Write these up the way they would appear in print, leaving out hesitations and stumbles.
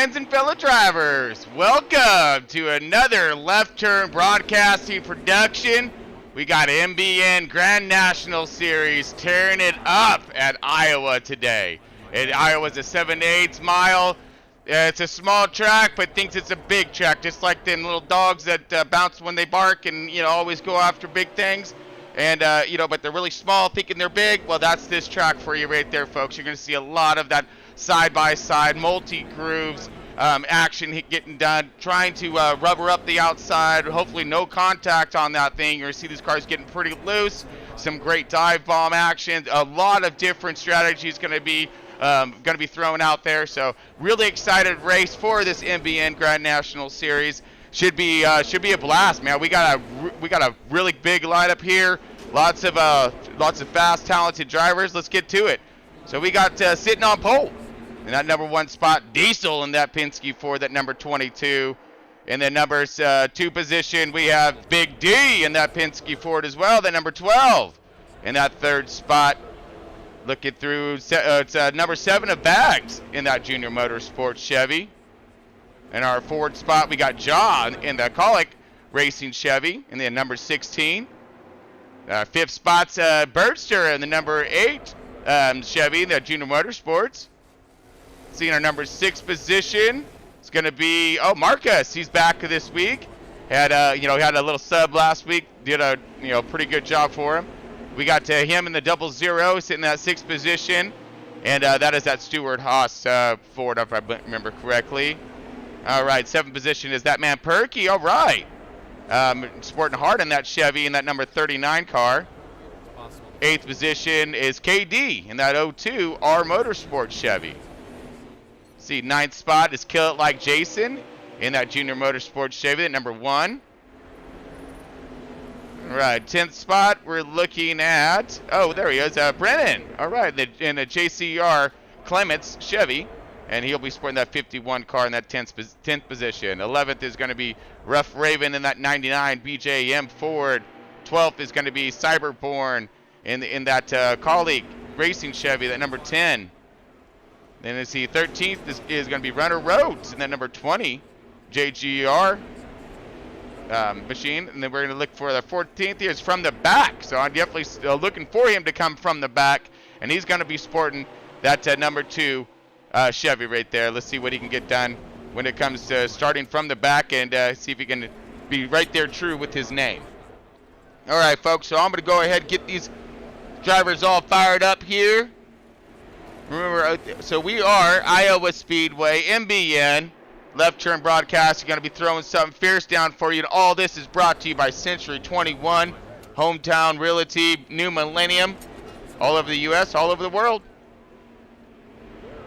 fans and fellow drivers, welcome to another Left Turn Broadcasting production. We got MBN Grand National Series tearing it up at Iowa today. Iowa's a 7/8 mile. It's a small track, but thinks it's a big track, just like them little dogs that bounce when they bark and always go after big things. And but they're really small, thinking they're big. Well, that's this track for you right there, folks. You're going to see a lot of that side-by-side, multi-grooves action getting done, trying to rubber up the outside. Hopefully no contact on that thing. You're going to see these cars getting pretty loose. Some great dive bomb action. A lot of different strategies going to be thrown out there. So really excited race for this MBN Grand National Series. Should be a blast, man. We got a really big lineup here. Lots of fast, talented drivers. Let's get to it. So we got sitting on pole in that number 1 spot, Diesel in that Penske Ford, that number 22. In the number 2 position, we have Big D in that Penske Ford as well, that number 12. In that 3rd spot, looking through, it's number 7 of Bags in that Junior Motorsports Chevy. In our forward spot, we got John in the Colic Racing Chevy in the number 16. 5th spot's Birdster in the number 8 Chevy, the Junior Motorsports. Seeing our number 6 position, it's going to be Marcus. He's back this week. Had had a little sub last week. Did a pretty good job for him. We got him in the 00 sitting in that 6th position, and that is that Stuart Haas Ford, if I remember correctly. All right, 7th position is that man Perky. All right, sporting hard in that Chevy in that number 39 car. 8th position is KD in that 02 R Motorsports Chevy. See, 9th spot is Kill It Like Jason in that Junior Motorsports Chevy at number 1. All right, 10th spot, we're looking at, there he is, Brennan. All right, in a JCR Clements Chevy, and he'll be sporting that 51 car in that 10th position. 11th is going to be Rough Raven in that 99 BJM Ford. 12th is going to be Cyberborn in that Colleague Racing Chevy, that number 10. Then let's see, 13th is going to be Runner Roads in that number 20 JGR machine. And then we're going to look for the 14th here is From the Back. So I'm definitely still looking for him to come from the back. And he's going to be sporting that number 2 Chevy right there. Let's see what he can get done when it comes to starting from the back, and see if he can be right there true with his name. All right, folks, so I'm going to go ahead and get these drivers all fired up here. Remember, so we are Iowa Speedway, MBN, Left Turn Broadcast. Going to be throwing something fierce down for you. And all this is brought to you by Century 21, Hometown Realty, New Millennium, all over the U.S., all over the world.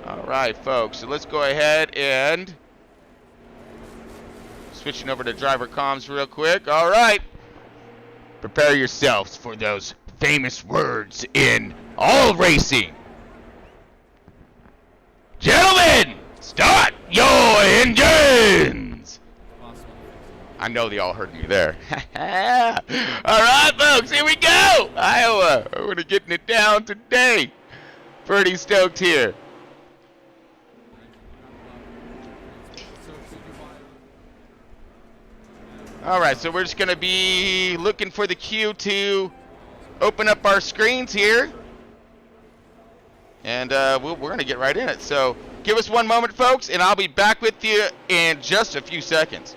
All right, folks, so let's go ahead and switching over to driver comms real quick. All right, prepare yourselves for those famous words in all racing. Gentlemen, start your engines! I know they all heard me there. All right, folks, here we go. Iowa, we're getting it down today. Pretty stoked here. All right, so we're just going to be looking for the cue to open up our screens here. And we're going to get right in it. So give us one moment, folks, and I'll be back with you in just a few seconds.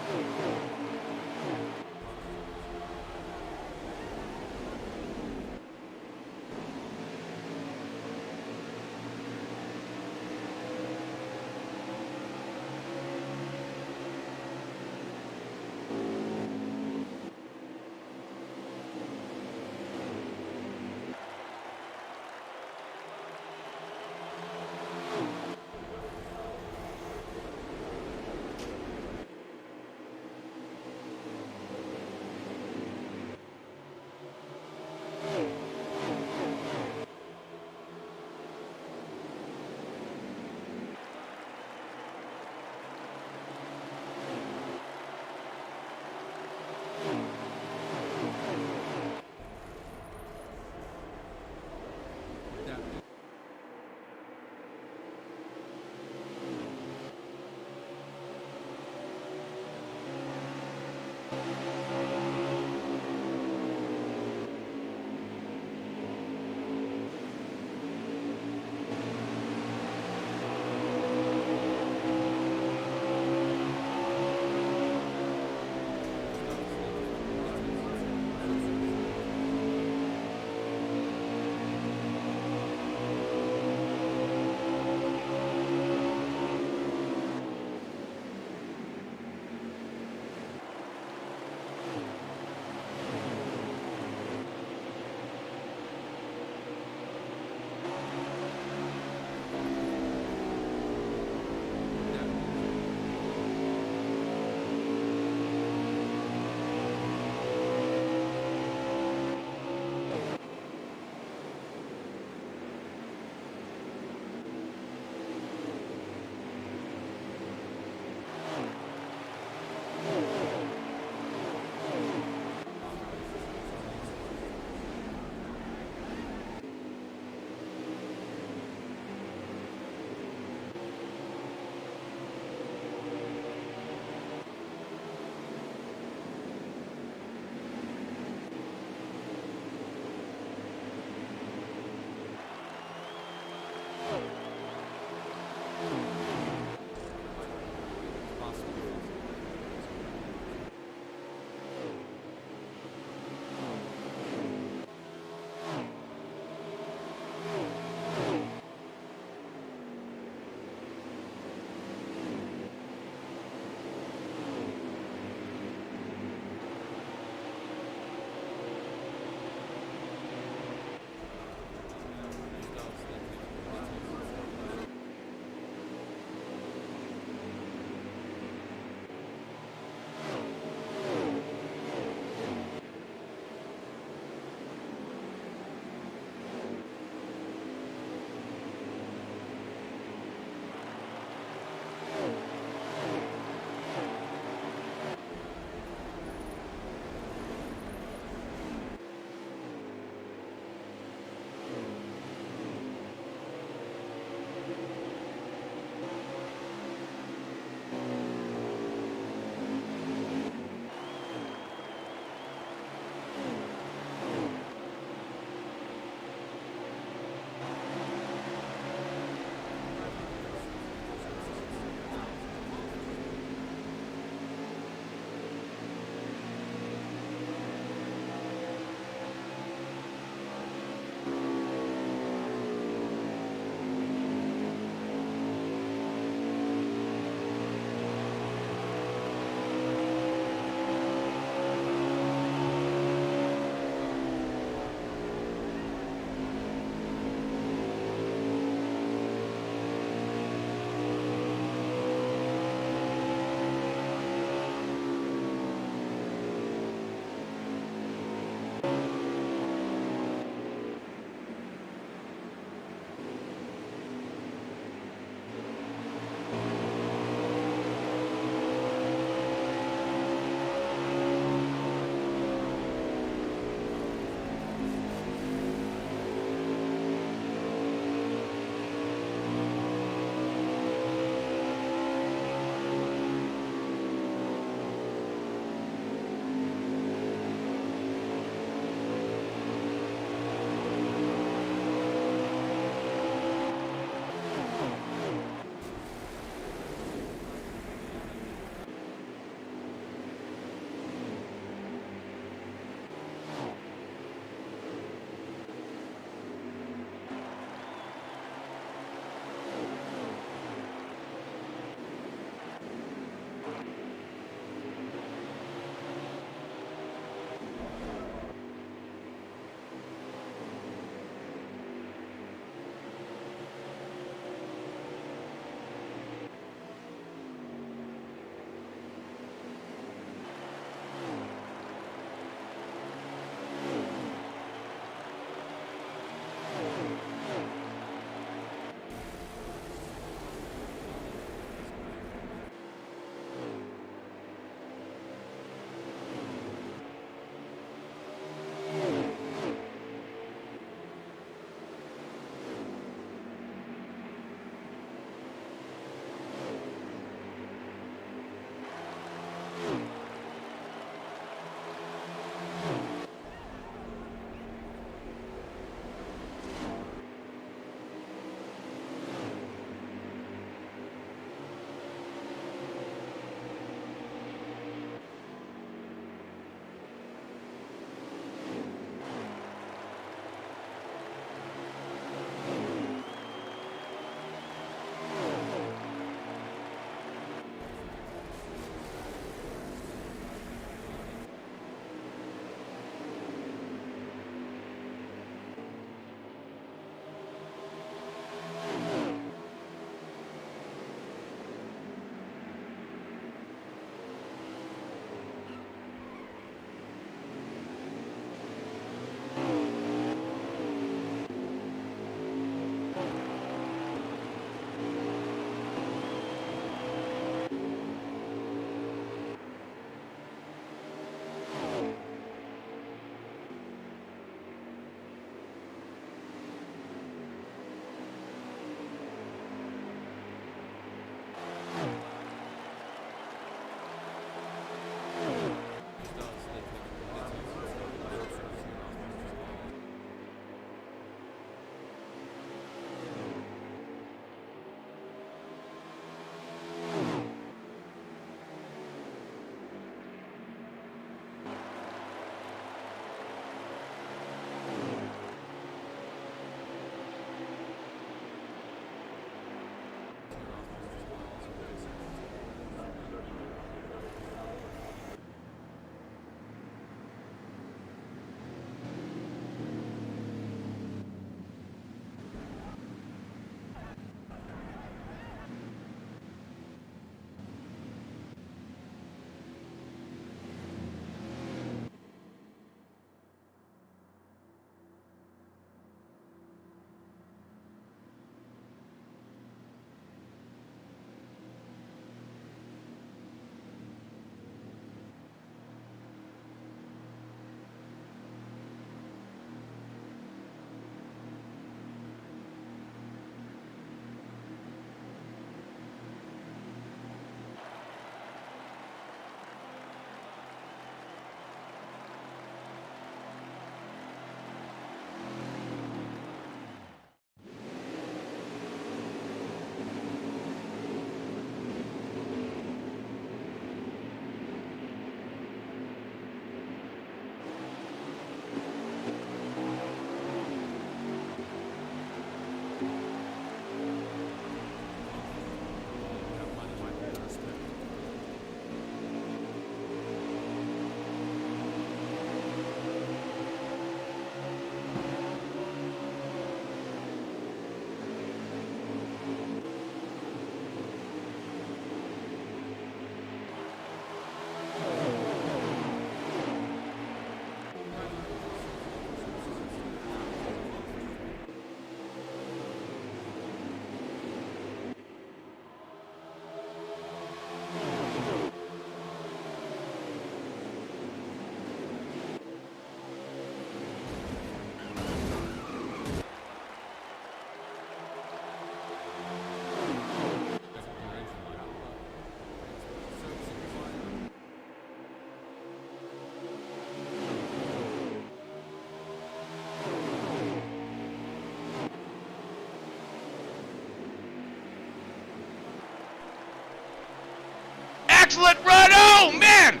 excellent run. Oh, man.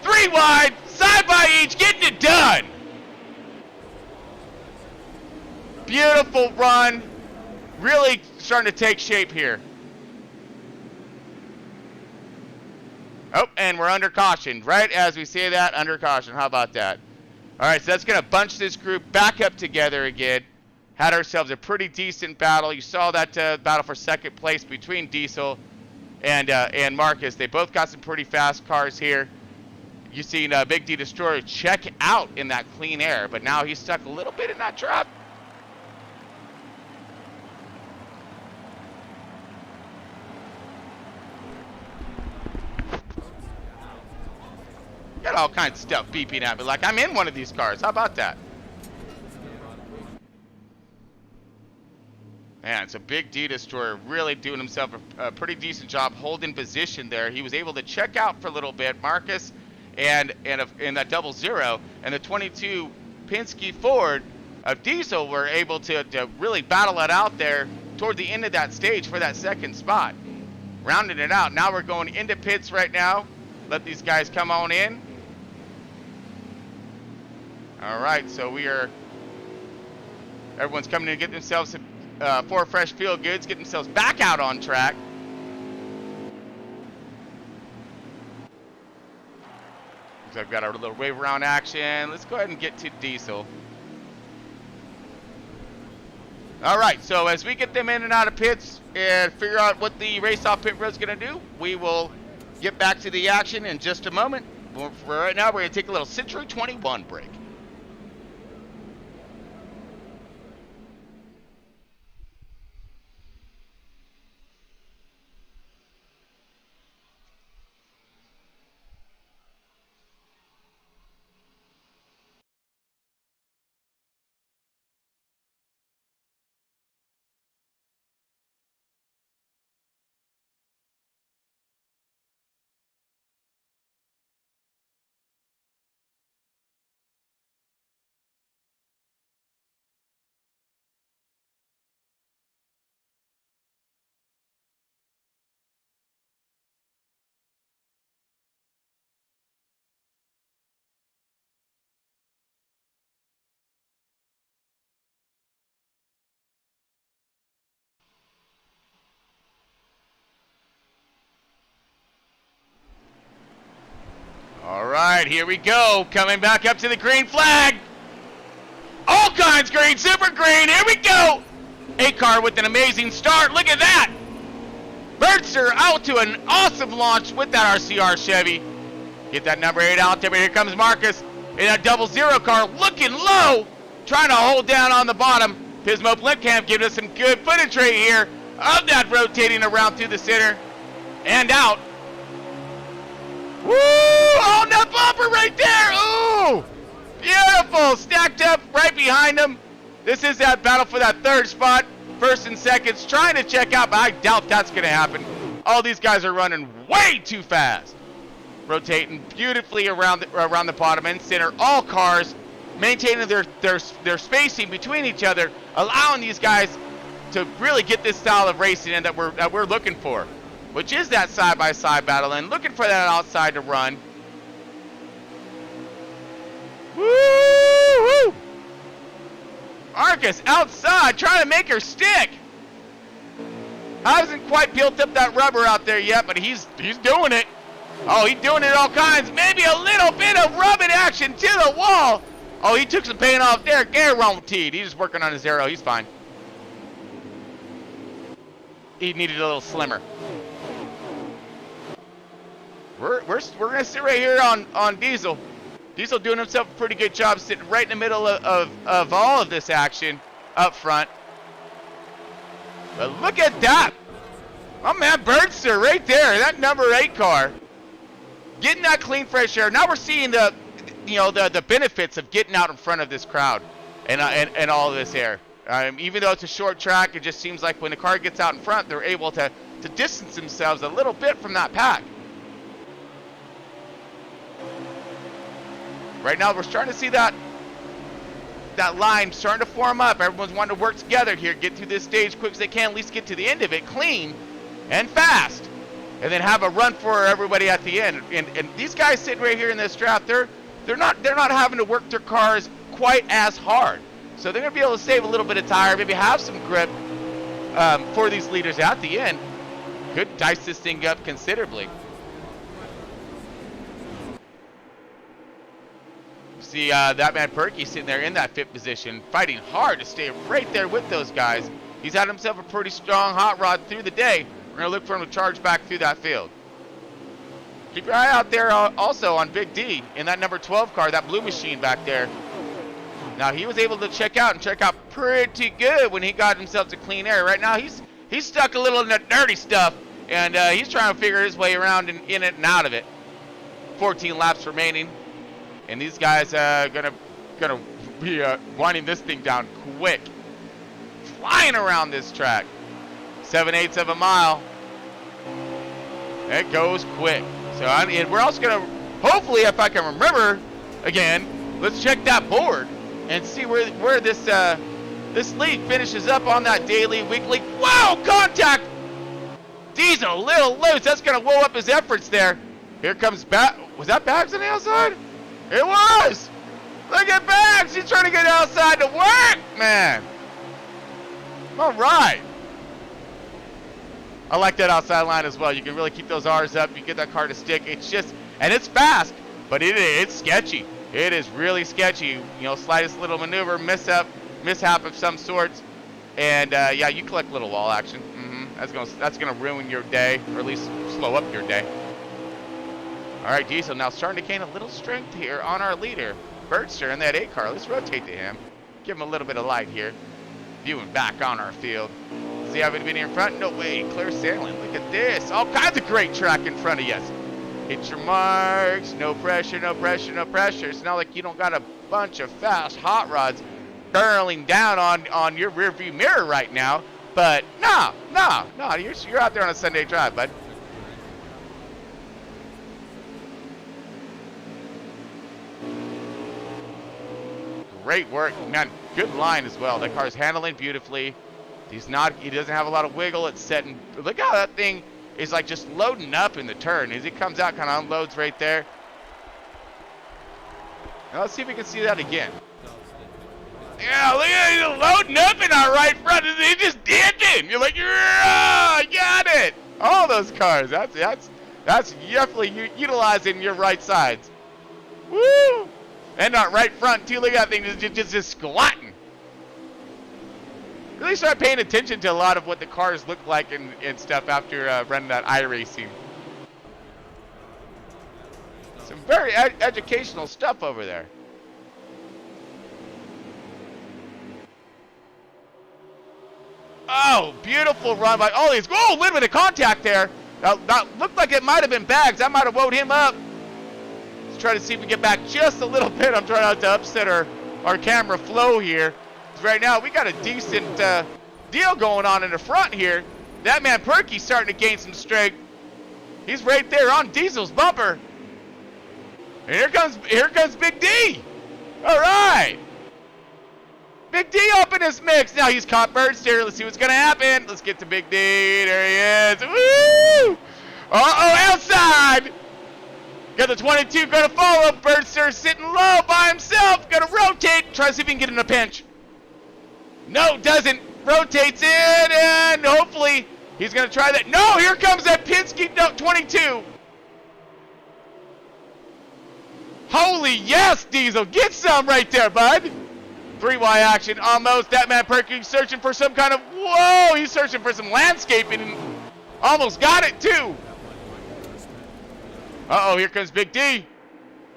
3 wide, side by each, getting it done. Beautiful run. Really starting to take shape here. Oh, and we're under caution. Right as we say that, under caution. How about that? All right, so that's going to bunch this group back up together again. Had ourselves a pretty decent battle. You saw that battle for second place between Diesel and Marcus. They both got some pretty fast cars here. You've seen Big D Destroyer check out in that clean air, but now he's stuck a little bit in that trap. Got all kinds of stuff beeping at me like I'm in one of these cars. How about that? Man, so Big D Destroyer really doing himself a pretty decent job holding position there. He was able to check out for a little bit. Marcus and that 00 and the 22 Penske Ford of Diesel were able to really battle it out there toward the end of that stage for that second spot. Rounding it out. Now we're going into pits right now. Let these guys come on in. All right, so everyone's coming in to get themselves four fresh feel goods, get themselves back out on track. So I've got our little wave around action. Let's go ahead and get to Diesel. All right, so as we get them in and out of pits and figure out what the race off pit road is going to do, we will get back to the action in just a moment. For right now, we're going to take a little Century 21 break. All right, here we go. Coming back up to the green flag. All kinds green, super green. Here we go. A-Car with an amazing start. Look at that. Birdster out to an awesome launch with that RCR Chevy. Get that number 8 out there, but here comes Marcus in a 00 car, looking low, trying to hold down on the bottom. Pismo Blimpcamp giving us some good footage right here of that rotating around through the center and out. Woo! On that bumper right there! Ooh! Beautiful! Stacked up right behind him. This is that battle for that third spot. First and seconds trying to check out, but I doubt that's going to happen. All these guys are running way too fast. Rotating beautifully around the bottom and center. All cars maintaining their spacing between each other, allowing these guys to really get this style of racing in that we're looking for, which is that side-by-side battle and looking for that outside to run. Woo-hoo! Marcus outside trying to make her stick. Hasn't quite built up that rubber out there yet, but he's doing it. Oh, he's doing it all kinds. Maybe a little bit of rubbing action to the wall. Oh, he took some paint off there. Guaranteed. He's just working on his aero. He's fine. He needed a little slimmer. We're gonna sit right here on Diesel. Diesel doing himself a pretty good job sitting right in the middle of all of this action up front. But look at that. My man Birdster right there, that number 8 car. Getting that clean fresh air. Now we're seeing the benefits of getting out in front of this crowd and all of this air. Even though it's a short track, it just seems like when the car gets out in front, they're able to distance themselves a little bit from that pack. Right now, we're starting to see that line starting to form up. Everyone's wanting to work together here, get through this stage quick as they can, at least get to the end of it clean and fast. and then have a run for everybody at the end. And these guys sitting right here in this draft, they're not having to work their cars quite as hard. So they're going to be able to save a little bit of tire, maybe have some grip for these leaders at the end. Could dice this thing up considerably. See that man Perky sitting there in that fifth position, fighting hard to stay right there with those guys. He's had himself a pretty strong hot rod through the day. We're going to look for him to charge back through that field. Keep your eye out there also on Big D in that number 12 car, that blue machine back there. Now, he was able to check out pretty good when he got himself to clean air. Right now, he's stuck a little in the dirty stuff, and he's trying to figure his way around in it and out of it. 14 laps remaining, and these guys gonna be winding this thing down quick. Flying around this track. 7/8 of a mile. It goes quick. So and we're also gonna, hopefully, if I can remember, again, let's check that board and see where this league finishes up on that daily, weekly. Whoa, contact! Diesel, a little loose. That's gonna blow up his efforts there. Here comes was that Bags on the outside? It was! Look at Bags! He's trying to get outside to work, man! All right. I like that outside line as well. You can really keep those R's up. You get that car to stick. It's just, and it's fast, but it's sketchy. It is really sketchy. You know, slightest little maneuver, mishap of some sorts, and yeah, you collect little wall action. That's gonna ruin your day, or at least slow up your day. All right, Diesel now starting to gain a little strength here on our leader, Birdster, in that 8 car. Let's rotate to him, give him a little bit of light here. Viewing back on our field. Does he have anybody in front? No way. Clear sailing. Look at this. All kinds of great track in front of you. Hit your marks. No pressure, no pressure, no pressure. It's not like you don't got a bunch of fast hot rods barreling down on your rear view mirror right now. But no. You're out there on a Sunday drive, bud. Great work, man. Good line as well. That car's handling beautifully. He doesn't have a lot of wiggle. It's setting. Look how that thing is like just loading up in the turn. As it comes out, kind of unloads right there. Now let's see if we can see that again. Yeah, look at it loading up in our right front. It just dipping. You're like, yeah, I got it. All those cars. That's definitely utilizing your right sides. Woo! And our right front too. Look at that thing just squatting. Really start paying attention to a lot of what the cars look like and stuff after running that iRacing. Some very educational stuff over there. Oh, beautiful run by all these. Oh, a little bit of contact there. That looked like it might have been Bags. That might have woke him up. Let's try to see if we can get back just a little bit. I'm trying not to upset our camera flow here. Right now, we got a decent deal going on in the front here. That man Perky's starting to gain some strength. He's right there on Diesel's bumper. And here comes Big D. All right. Big D up in this mix. Now he's caught Birdster. Let's see what's going to happen. Let's get to Big D. There he is. Woo! Uh-oh, outside. Got the 22 going to follow. Birdster sitting low by himself. Going to rotate. Try to see if he can get in a pinch. No, doesn't. Rotates in, and hopefully he's going to try that. No, here comes that Penske 22. Holy yes, Diesel. Get some right there, bud. 3Y action almost. That man Perky searching for some kind of, whoa, he's searching for some landscaping and almost got it too. Uh-oh, here comes Big D.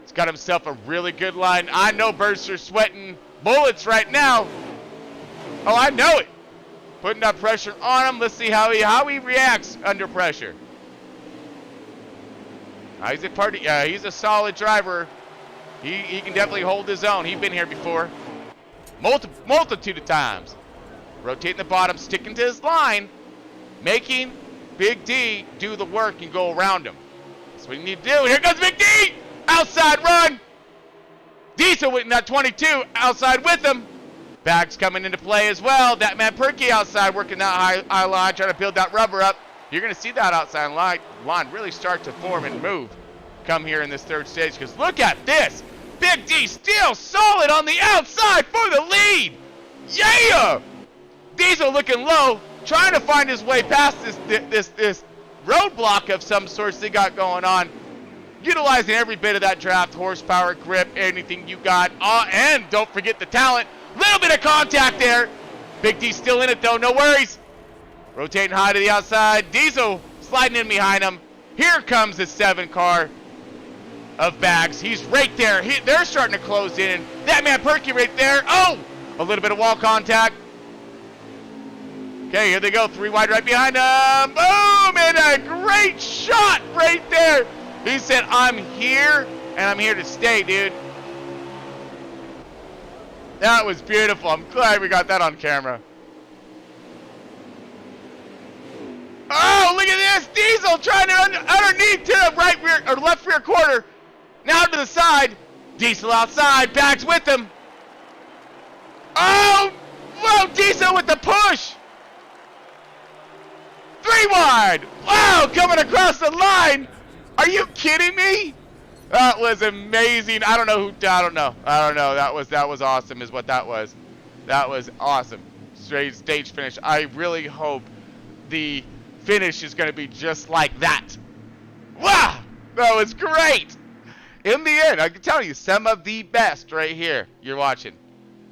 He's got himself a really good line. I know Birdster's sweating bullets right now. Oh, I know it. Putting that pressure on him. Let's see how he reacts under pressure. He's a solid driver. He can definitely hold his own. He's been here before. Multitude of times. Rotating the bottom, sticking to his line, making Big D do the work and go around him. That's what you need to do. Here comes Big D! Outside run! Diesel with that 22 outside with him. Bags coming into play as well. That man Perky outside working that high line, trying to build that rubber up. You're going to see that outside line really start to form and move come here in this third stage, because look at this. Big D still solid on the outside for the lead. Yeah! Diesel looking low, trying to find his way past this roadblock of some sorts they got going on. Utilizing every bit of that draft, horsepower, grip, anything you got. And don't forget the talent. Little bit of contact there. Big D still in it though, no worries. Rotating high to the outside. Diesel sliding in behind him. Here comes the 7 car of Bags. He's right there. They're starting to close in. That man Perky right there. Oh! A little bit of wall contact. Okay, here they go. 3 wide right behind him. Boom! And a great shot right there. He said, I'm here, and I'm here to stay, dude. That was beautiful. I'm glad we got that on camera. Oh, look at this. Diesel trying to underneath to the right rear, or left rear quarter. Now to the side. Diesel outside. Bags with him. Oh, whoa, Diesel with the push. 3 wide. Wow, coming across the line. Are you kidding me? That was amazing. I don't know. That was awesome is what that was. That was awesome. Straight stage finish. I really hope the finish is going to be just like that. Wow, that was great. In the end, I can tell you, some of the best right here you're watching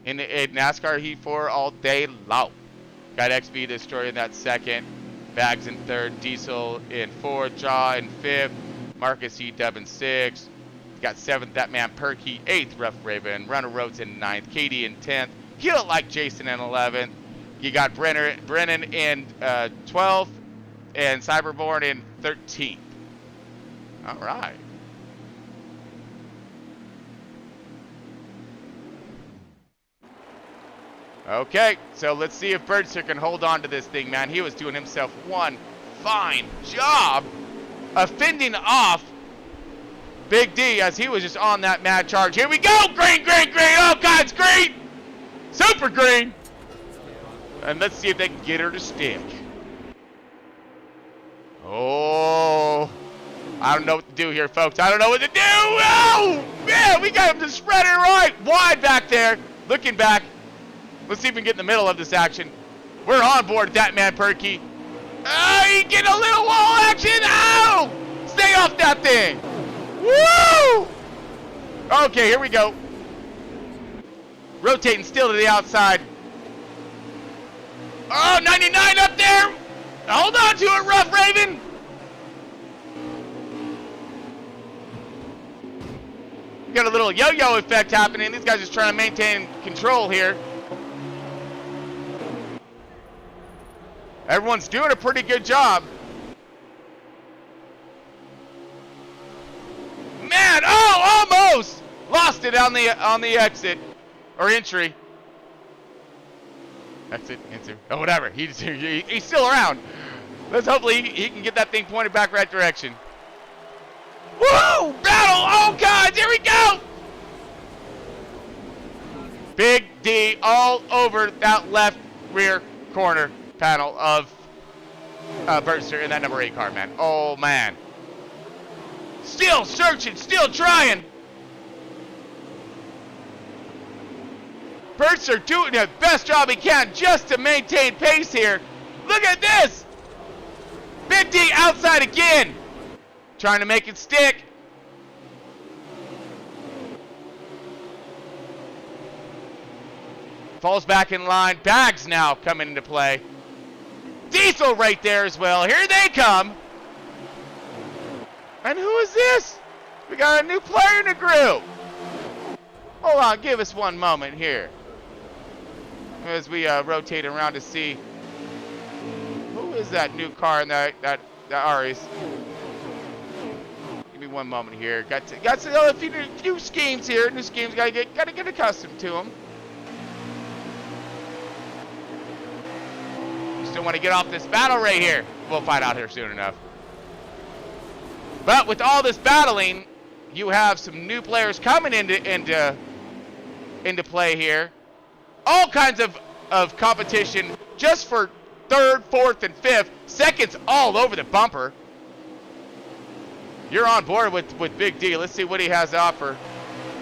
in NASCAR Heat 4 all day long. Got XB Destroyer in that second, Bags in third, Diesel in fourth, Jaw in fifth, Marcus E-Dub in sixth. Got seventh, that man Perky, eighth, Rough Raven, Runner Rhodes in ninth, Katie in 10th, Kill It Like Jason in 11th. You got Brennan in 12th, and Cyberborn in 13th. All right. Okay, so let's see if Birdster can hold on to this thing, man. He was doing himself one fine job of fending off Big D as he was just on that mad charge. Here we go! Green, green, green! Oh, God, it's green! Super green! And let's see if they can get her to stick. Oh, I don't know what to do here, folks. I don't know what to do! Oh, man, we got him to spread it right wide back there. Looking back. Let's see if we can get in the middle of this action. We're on board with that man, Perky. Oh, he getting a little wall action. Oh! Stay off that thing. Woo! Okay, here we go. Rotating still to the outside. Oh, 99 up there. Hold on to it, Rough Raven. Got a little yo-yo effect happening. These guys just trying to maintain control here. Everyone's doing a pretty good job. Man, oh, almost lost it on the exit or entry. Exit, enter, oh, whatever. He's still around. Let's hopefully he can get that thing pointed back right direction. Woo! Battle! Oh, God! Here we go! Big D all over that left rear corner panel of Birdster in that number 8 car, man. Oh, man. Still searching, still trying. Birdster doing the best job he can just to maintain pace here. Look at this. Big D outside again. Trying to make it stick. Falls back in line. Bags now coming into play. Diesel right there as well. Here they come. And who is this? We got a new player in the group. Hold on, give us one moment here as we rotate around to see who is that new car in that Aris. Give me one moment here. Got a few new schemes here. New schemes. Gotta get accustomed to them. Still want to get off this battle right here. We'll find out here soon enough. But with all this battling, you have some new players coming into play here. All kinds of competition just for third, fourth, and fifth. Seconds all over the bumper. You're on board with Big D. Let's see what he has to offer.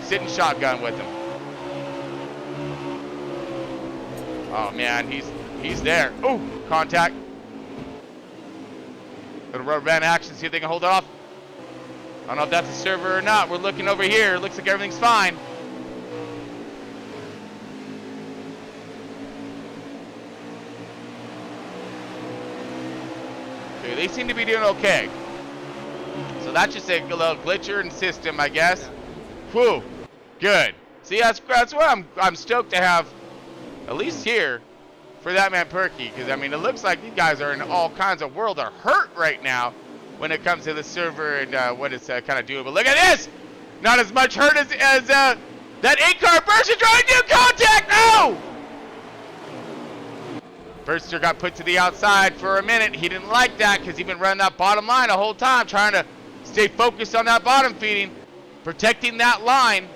Sitting shotgun with him. Oh man, he's there. Oh, contact. Little rubber band action, see if they can hold it off. I don't know if that's a server or not. We're looking over here. Looks like everything's fine. Okay, they seem to be doing okay. So that's just a little glitcher in system, I guess. Whew, good. See, that's what I'm stoked to have, at least here, for that man Perky, because I mean it looks like these guys are in all kinds of world of hurt right now when it comes to the server and what it's kind of doing. But look at this, not as much hurt as that 8-car Burster trying to do contact. No, Burster got put to the outside for a minute. He didn't like that because he'd been running that bottom line the whole time, trying to stay focused on that bottom feeding, protecting that line.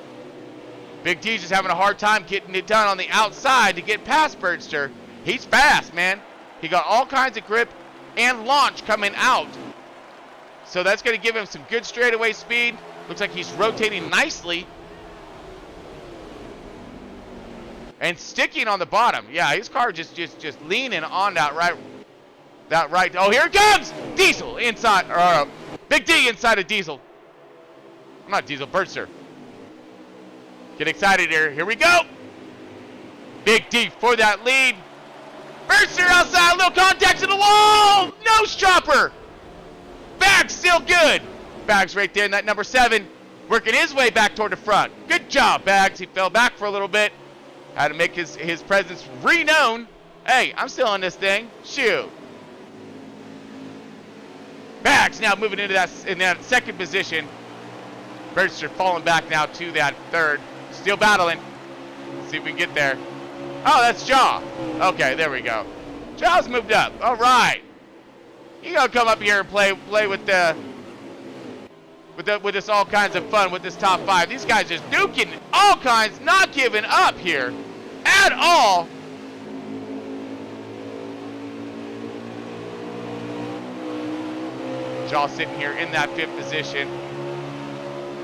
Big D's just having a hard time getting it done on the outside to get past Burster. He's fast, man. He got all kinds of grip and launch coming out. So that's going to give him some good straightaway speed. Looks like he's rotating nicely. And sticking on the bottom. Yeah, his car just leaning on that right. Oh, here it comes! Diesel inside, or Big D inside of Diesel. Not Diesel, Burster. Get excited here. Here we go. Big D for that lead. Burster outside, a little contact to the wall. Nose chopper. Bags still good. Bags right there in that number 7. Working his way back toward the front. Good job, Bags. He fell back for a little bit. Had to make his presence re-known. Hey, I'm still in this thing. Shoot. Bags now moving into that second position. Burster falling back now to that third. Still battling. Let's see if we can get there. Oh, that's Jaw. Okay, there we go. Jaw's moved up. All right. You gotta come up here and play with this all kinds of fun with this top 5. These guys just nuking all kinds, not giving up here at all. Jaw sitting here in that 5th position.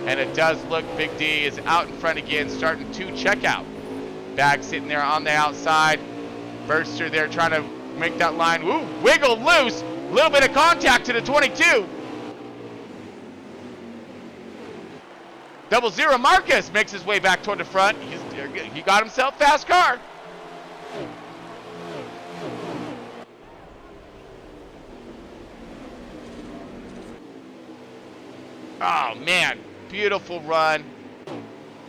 And it does look Big D is out in front again, starting to check out. Bag sitting there on the outside. Burster there trying to make that line. Ooh, wiggle loose. A little bit of contact to the 22. 00 Marcus makes his way back toward the front. He got himself fast car. Oh, man. Beautiful run.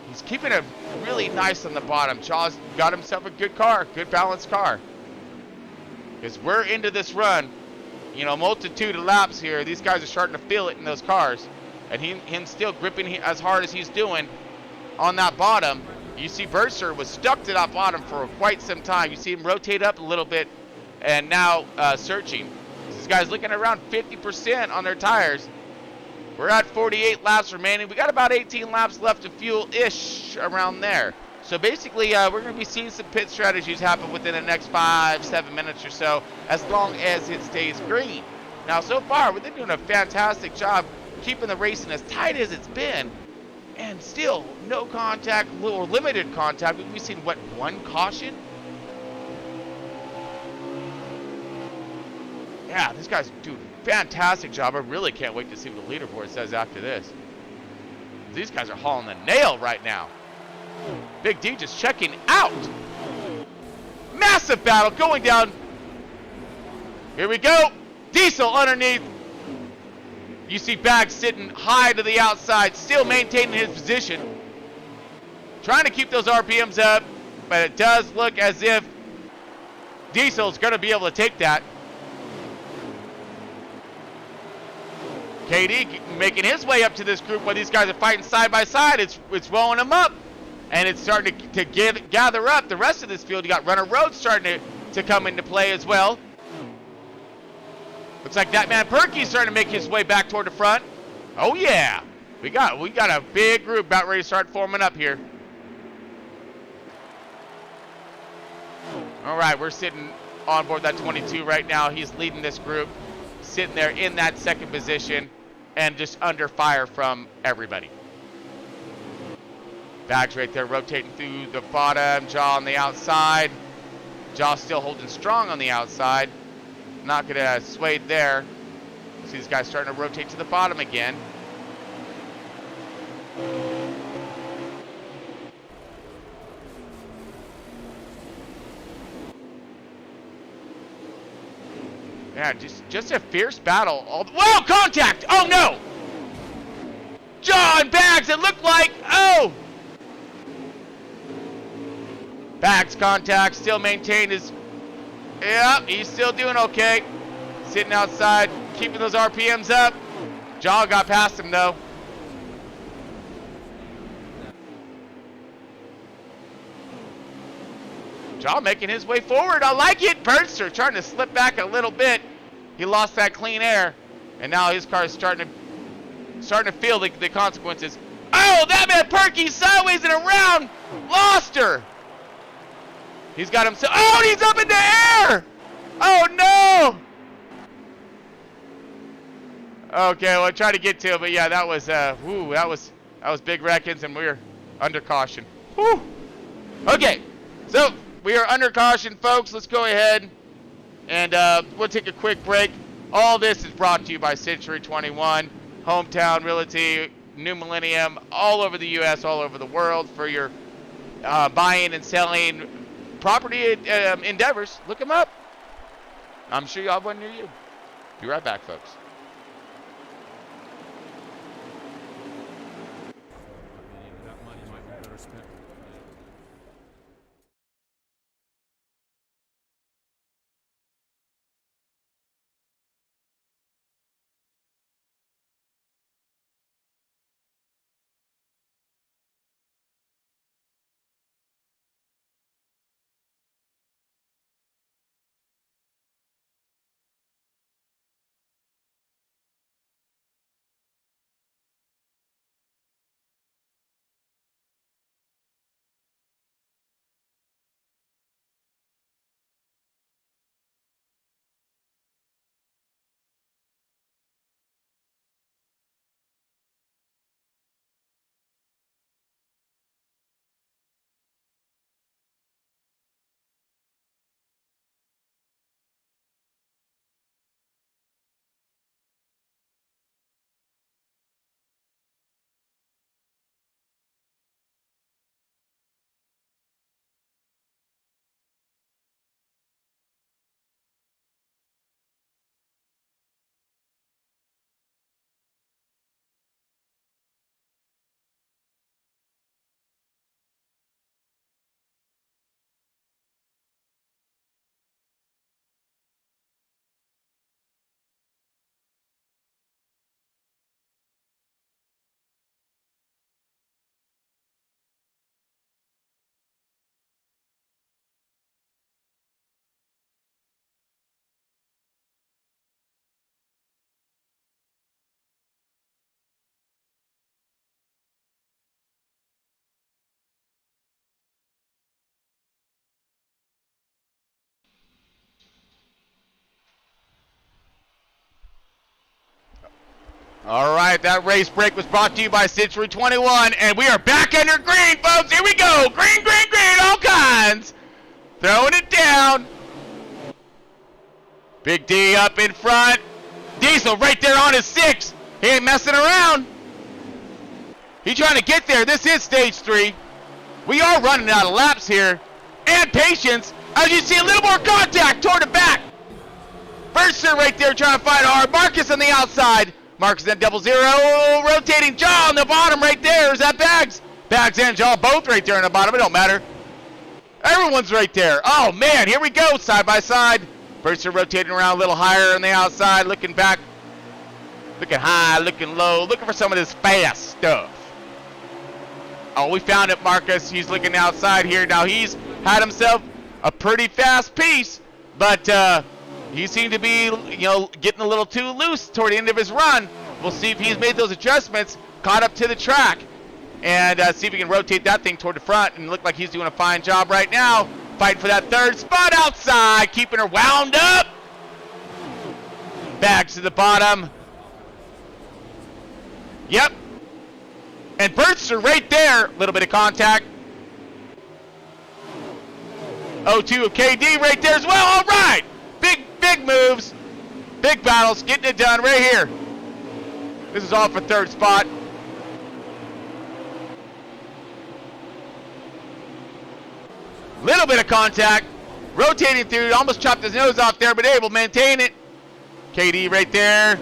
He's keeping it really nice on the bottom. Jaw's got himself a good car, good balanced car. Because we're into this run, you know, multitude of laps here. These guys are starting to feel it in those cars. And him still gripping as hard as he's doing on that bottom. You see Burster was stuck to that bottom for quite some time. You see him rotate up a little bit and now searching. This guy's looking around 50% on their tires. We're at 48 laps remaining. We got about 18 laps left of fuel-ish around there. So basically, we're going to be seeing some pit strategies happen within the next 5-7 minutes or so, as long as it stays green. Now, so far, we've been doing a fantastic job keeping the racing as tight as it's been, and still no contact or limited contact. We've seen, what, 1 caution? Yeah, this guy's doing a fantastic job. I really can't wait to see what the leaderboard says after this. These guys are hauling the nail right now. Big D just checking out. Massive battle going down. Here we go. Diesel underneath. You see Bags sitting high to the outside, still maintaining his position. Trying to keep those RPMs up, but it does look as if Diesel's going to be able to take that. KD making his way up to this group while these guys are fighting side by side. It's rolling them up, and it's starting to gather up the rest of this field. You got Runner Road starting to come into play as well. Looks like that man Perky's starting to make his way back toward the front. Oh yeah, we got a big group about ready to start forming up here. All right, we're sitting on board that 22 right now. He's leading this group, sitting there in that second position and just under fire from everybody. Bags right there rotating through the bottom, Jaw on the outside. Jaw still holding strong on the outside. Not gonna sway there. See these guys starting to rotate to the bottom again. Yeah, just a fierce battle. Whoa, contact! Oh no! Jaw and Bags, it looked like, oh! Bags contact, still maintained his, yep, he's still doing okay. Sitting outside, keeping those RPMs up. Jaw got past him though. Jaw making his way forward. I like it. Burnster trying to slip back a little bit. He lost that clean air, and now his car is starting to feel the consequences. Oh, that man Perky sideways and around. Lost her. He's got himself. Oh, he's up in the air. Oh no. Okay, well, I tried to get to it, but yeah, that was that was big wreckings, and we were under caution. Whew. Okay, so we are under caution, folks. Let's go ahead and we'll take a quick break. All this is brought to you by Century 21, Hometown Realty, New Millennium, all over the U.S., all over the world for your buying and selling property endeavors. Look them up. I'm sure you'll have one near you. Be right back, folks. All right, that race break was brought to you by Century 21, and we are back under green, folks. Here we go. Green, green, green, all kinds. Throwing it down. Big D up in front. Diesel right there on his 6. He ain't messing around. He's trying to get there. This is stage 3. We are running out of laps here. And patience. As you see, a little more contact toward the back. Burster right there trying to fight hard. Marcus on the outside. Marcus at 00. Rotating Jaw on the bottom right there. Is that Bags? Bags and Jaw both right there on the bottom. It don't matter. Everyone's right there. Oh, man. Here we go. Side by side. Burster rotating around a little higher on the outside. Looking back. Looking high. Looking low. Looking for some of this fast stuff. Oh, we found it, Marcus. He's looking outside here. Now, he's had himself a pretty fast piece. But he seemed to be, getting a little too loose toward the end of his run. We'll see if he's made those adjustments, caught up to the track, and see if he can rotate that thing toward the front and look like he's doing a fine job right now. Fighting for that third spot outside, keeping her wound up. Bags to the bottom. Yep. And Bertster right there. A little bit of contact. 0-2 of KD right there as well. All right. Big moves. Big battles. Getting it done right here. This is all for third spot. Little bit of contact. Rotating through. Almost chopped his nose off there, but able to maintain it. KD right there.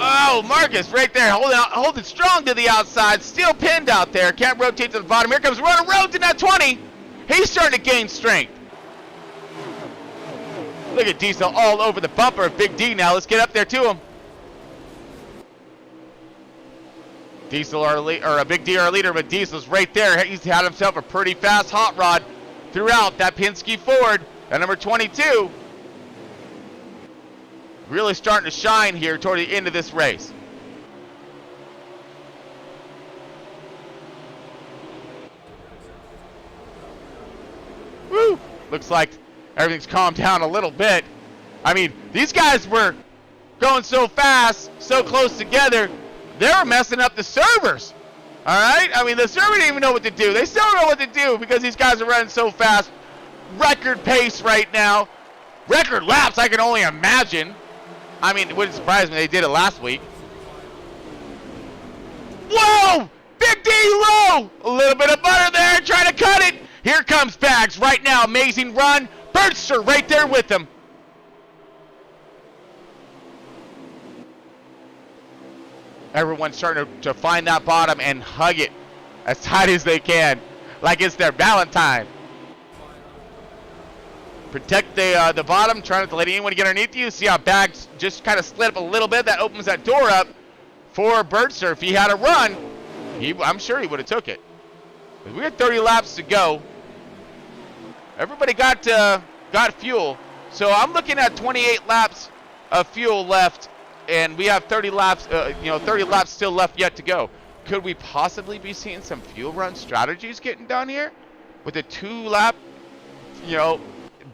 Oh, Marcus right there, holding strong to the outside, still pinned out there. Can't rotate to the bottom. Here comes Runner Rhodes in that 20. He's starting to gain strength. Look at Diesel all over the bumper of Big D now. Let's get up there to him. Diesel, Big D, our leader, but Diesel's right there. He's had himself a pretty fast hot rod throughout that Penske Ford. At number 22, really starting to shine here toward the end of this race. Woo! Looks like everything's calmed down a little bit. I mean, these guys were going so fast, so close together, they were messing up the servers. All right? I mean, the server didn't even know what to do. They still don't know what to do because these guys are running so fast. Record pace right now. Record laps, I can only imagine. I mean, it wouldn't surprise me they did it last week. Whoa! Big D low! A little bit of butter there, trying to cut it. Here comes Bags right now. Amazing run. Bertster right there with him. Everyone's starting to find that bottom and hug it as tight as they can, like it's their Valentine. Protect the bottom, trying not to let anyone get underneath you. See how Bags just kind of slid up a little bit. That opens that door up for Bertster. If he had a run, I'm sure he would have took it. But we had 30 laps to go. Everybody got fuel. So I'm looking at 28 laps of fuel left, and we have 30 laps. 30 laps still left yet to go. Could we possibly be seeing some fuel run strategies getting done here with a 2-lap,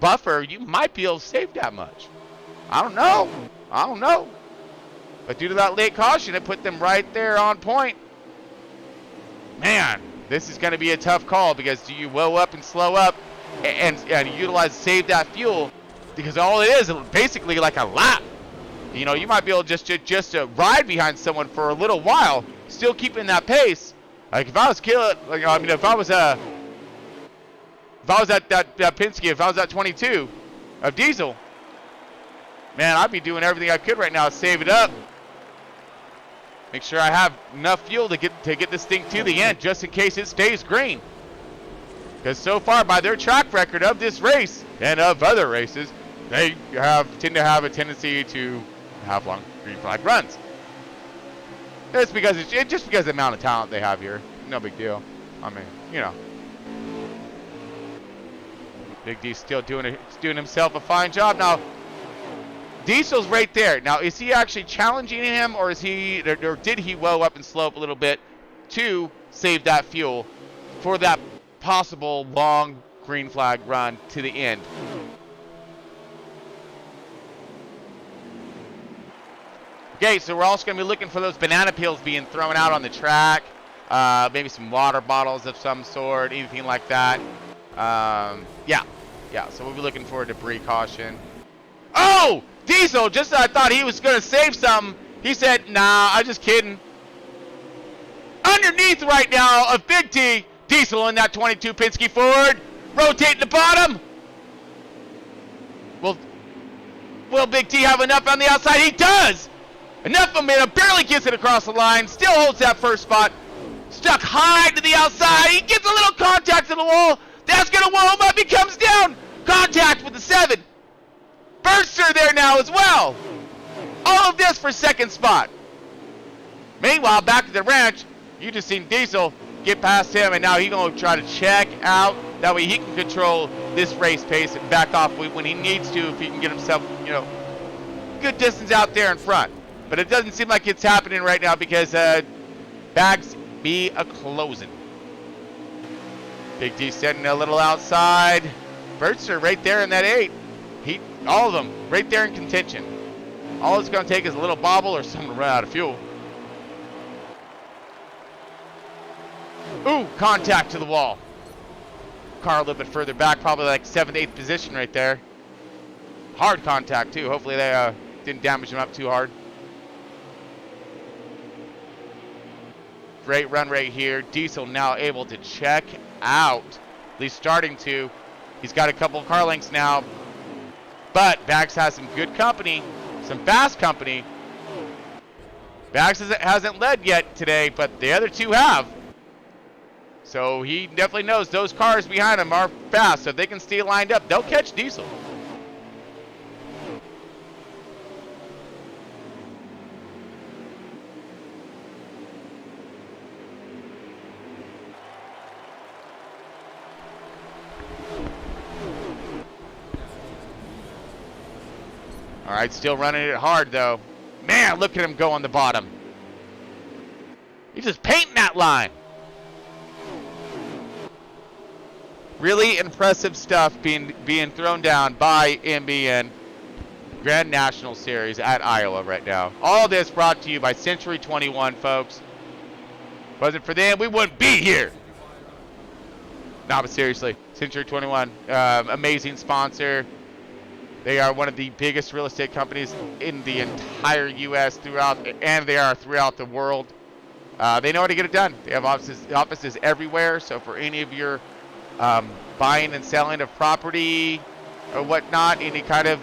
buffer? You might be able to save that much. I don't know. But due to that late caution, it put them right there on point. Man, this is going to be a tough call, because do you whoa up and slow up and save that fuel? Because all it is basically like a lap. You might be able just to ride behind someone for a little while, still keeping that pace. Like if I was if I was at that Penske, if I was at 22 of Diesel, man, I'd be doing everything I could right now to save it up. Make sure I have enough fuel to get this thing to the end, just in case it stays green. Because so far, by their track record of this race and of other races, they tend to have a tendency to have long green flag runs. It's because just because of the amount of talent they have here. No big deal. I mean, Big D's still doing himself a fine job. Now, Diesel's right there. Now, is he actually challenging him, or did he whoa up and slow up a little bit to save that fuel for that possible long green flag run to the end? Okay, so we're also going to be looking for those banana peels being thrown out on the track. Maybe some water bottles of some sort, anything like that. Yeah, so we'll be looking for a debris caution. Oh! Diesel, just as I thought he was going to save something, he said, nah, I'm just kidding. Underneath right now of Big T, Diesel in that 22 Penske Ford, rotating the bottom. Will Big T have enough on the outside? He does! Enough momentum, barely gets it across the line, still holds that first spot. Stuck high to the outside, he gets a little contact to the wall. That's going to wall him up, he comes down. Contact with the 7. Bertster there now as well. All of this for second spot. Meanwhile, back at the ranch, you just seen Diesel get past him, and now he's going to try to check out. That way he can control this race pace and back off when he needs to, if he can get himself, good distance out there in front. But it doesn't seem like it's happening right now because Bags be a closing. Big D sitting a little outside. Birdster right there in that 8. All of them right there in contention. All it's going to take is a little bobble or someone to run out of fuel. Ooh, contact to the wall. Car a little bit further back, probably like 7th, 8th position right there. Hard contact too. Hopefully they didn't damage him up too hard. Great run right here. Diesel now able to check out. At least starting to. He's got a couple of car lengths now. But Bags has some good company. Some fast company. Bags hasn't led yet today, but the other two have. So he definitely knows those cars behind him are fast. So if they can stay lined up, they'll catch Diesel. All right, still running it hard, though. Man, look at him go on the bottom. He's just painting that line. Really impressive stuff being thrown down by MBN Grand National Series at Iowa right now. All this brought to you by Century 21, folks. Wasn't for them, we wouldn't be here. No, but seriously, Century 21, amazing sponsor. They are one of the biggest real estate companies in the entire U.S. and they are throughout the world. They know how to get it done. They have offices everywhere. So for any of your buying and selling of property or whatnot, any kind of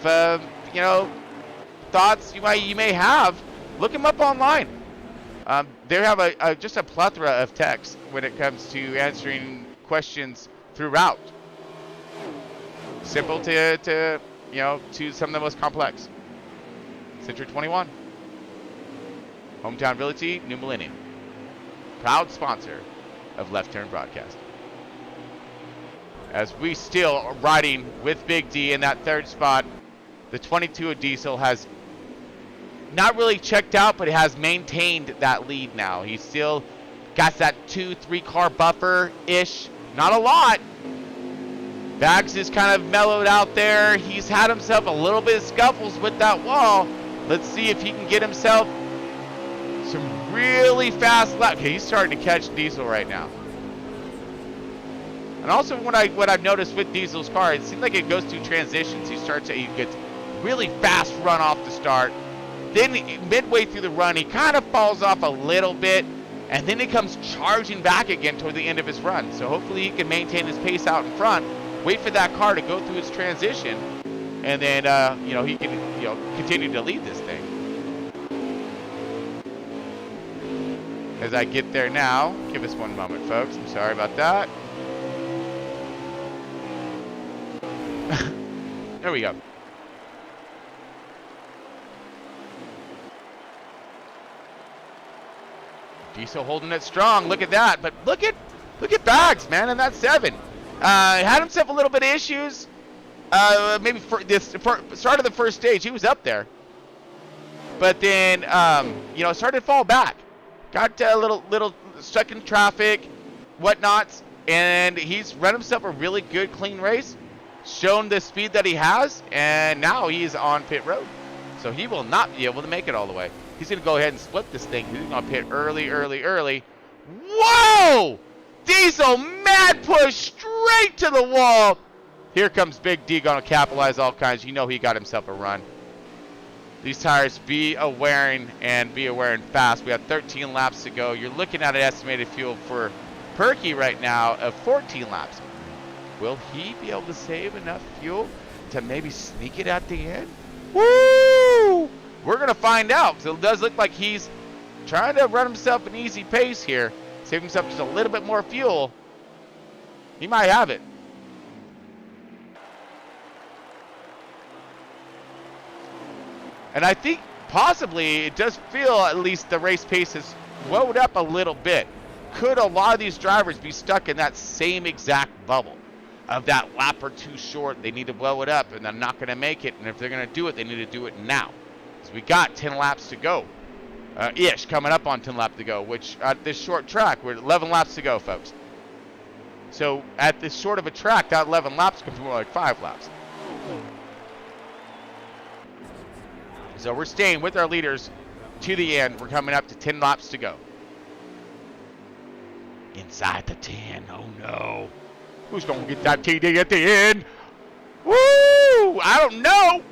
thoughts you may have, look them up online. They have just a plethora of texts when it comes to answering questions throughout. Simple to some of the most complex. Century 21. Hometown Realty, New Millennium. Proud sponsor of Left Turn Broadcast. As we still are riding with Big D in that 3rd spot, the 22 of Diesel has not really checked out, but has maintained that lead now. He's still got that 2-3 car buffer-ish. Not a lot. Bags is kind of mellowed out there. He's had himself a little bit of scuffles with that wall. Let's see if he can get himself some really fast laps. Okay, he's starting to catch Diesel right now. And also what I've noticed with Diesel's car, it seems like it goes through transitions. He gets really fast run off the start. Then midway through the run, he kind of falls off a little bit. And then he comes charging back again toward the end of his run. So hopefully he can maintain his pace out in front. Wait for that car to go through its transition, and then he can continue to lead this thing. As I get there now, give us one moment, folks. I'm sorry about that. There we go. Diesel holding it strong. Look at that. But look at Bags, man, in that 7. Had himself a little bit of issues. Maybe for start of the first stage, he was up there. But then, started to fall back. Got a little stuck in traffic, whatnot. And he's run himself a really good, clean race. Shown the speed that he has. And now he's on pit road. So he will not be able to make it all the way. He's going to go ahead and split this thing. He's going to pit early. Whoa! Diesel, mad push straight to the wall. Here comes Big D, going to capitalize all kinds. You know he got himself a run. These tires, be aware and fast. We have 13 laps to go. You're looking at an estimated fuel for Perky right now of 14 laps. Will he be able to save enough fuel to maybe sneak it at the end? Woo! We're going to find out. So it does look like he's trying to run himself an easy pace here. Save himself just a little bit more fuel. He might have it. And I think possibly it does feel at least the race pace has slowed up a little bit. Could a lot of these drivers be stuck in that same exact bubble of that lap or two short? They need to blow it up and they're not going to make it. And if they're going to do it, they need to do it now. So we got 10 laps to go. Coming up on 10 laps to go, which at this short track, we're 11 laps to go, folks. So at this short of a track, that 11 laps could be more like 5 laps. So we're staying with our leaders to the end. We're coming up to 10 laps to go. Inside the 10. Oh no. Who's going to get that TD at the end? Woo! I don't know.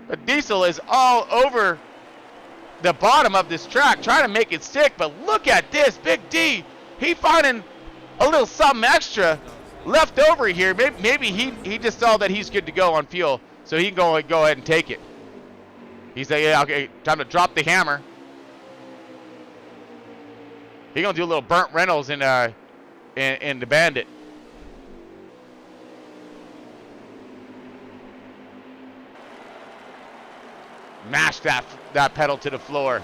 The Diesel is all over the bottom of this track trying to make it stick, but look at this. Big D, he finding a little something extra left over here. Maybe he just saw that he's good to go on fuel, so he can go ahead and take it. He's like, yeah, okay, time to drop the hammer. He's gonna do a little burnt Reynolds in the Bandit. Mash that pedal to the floor.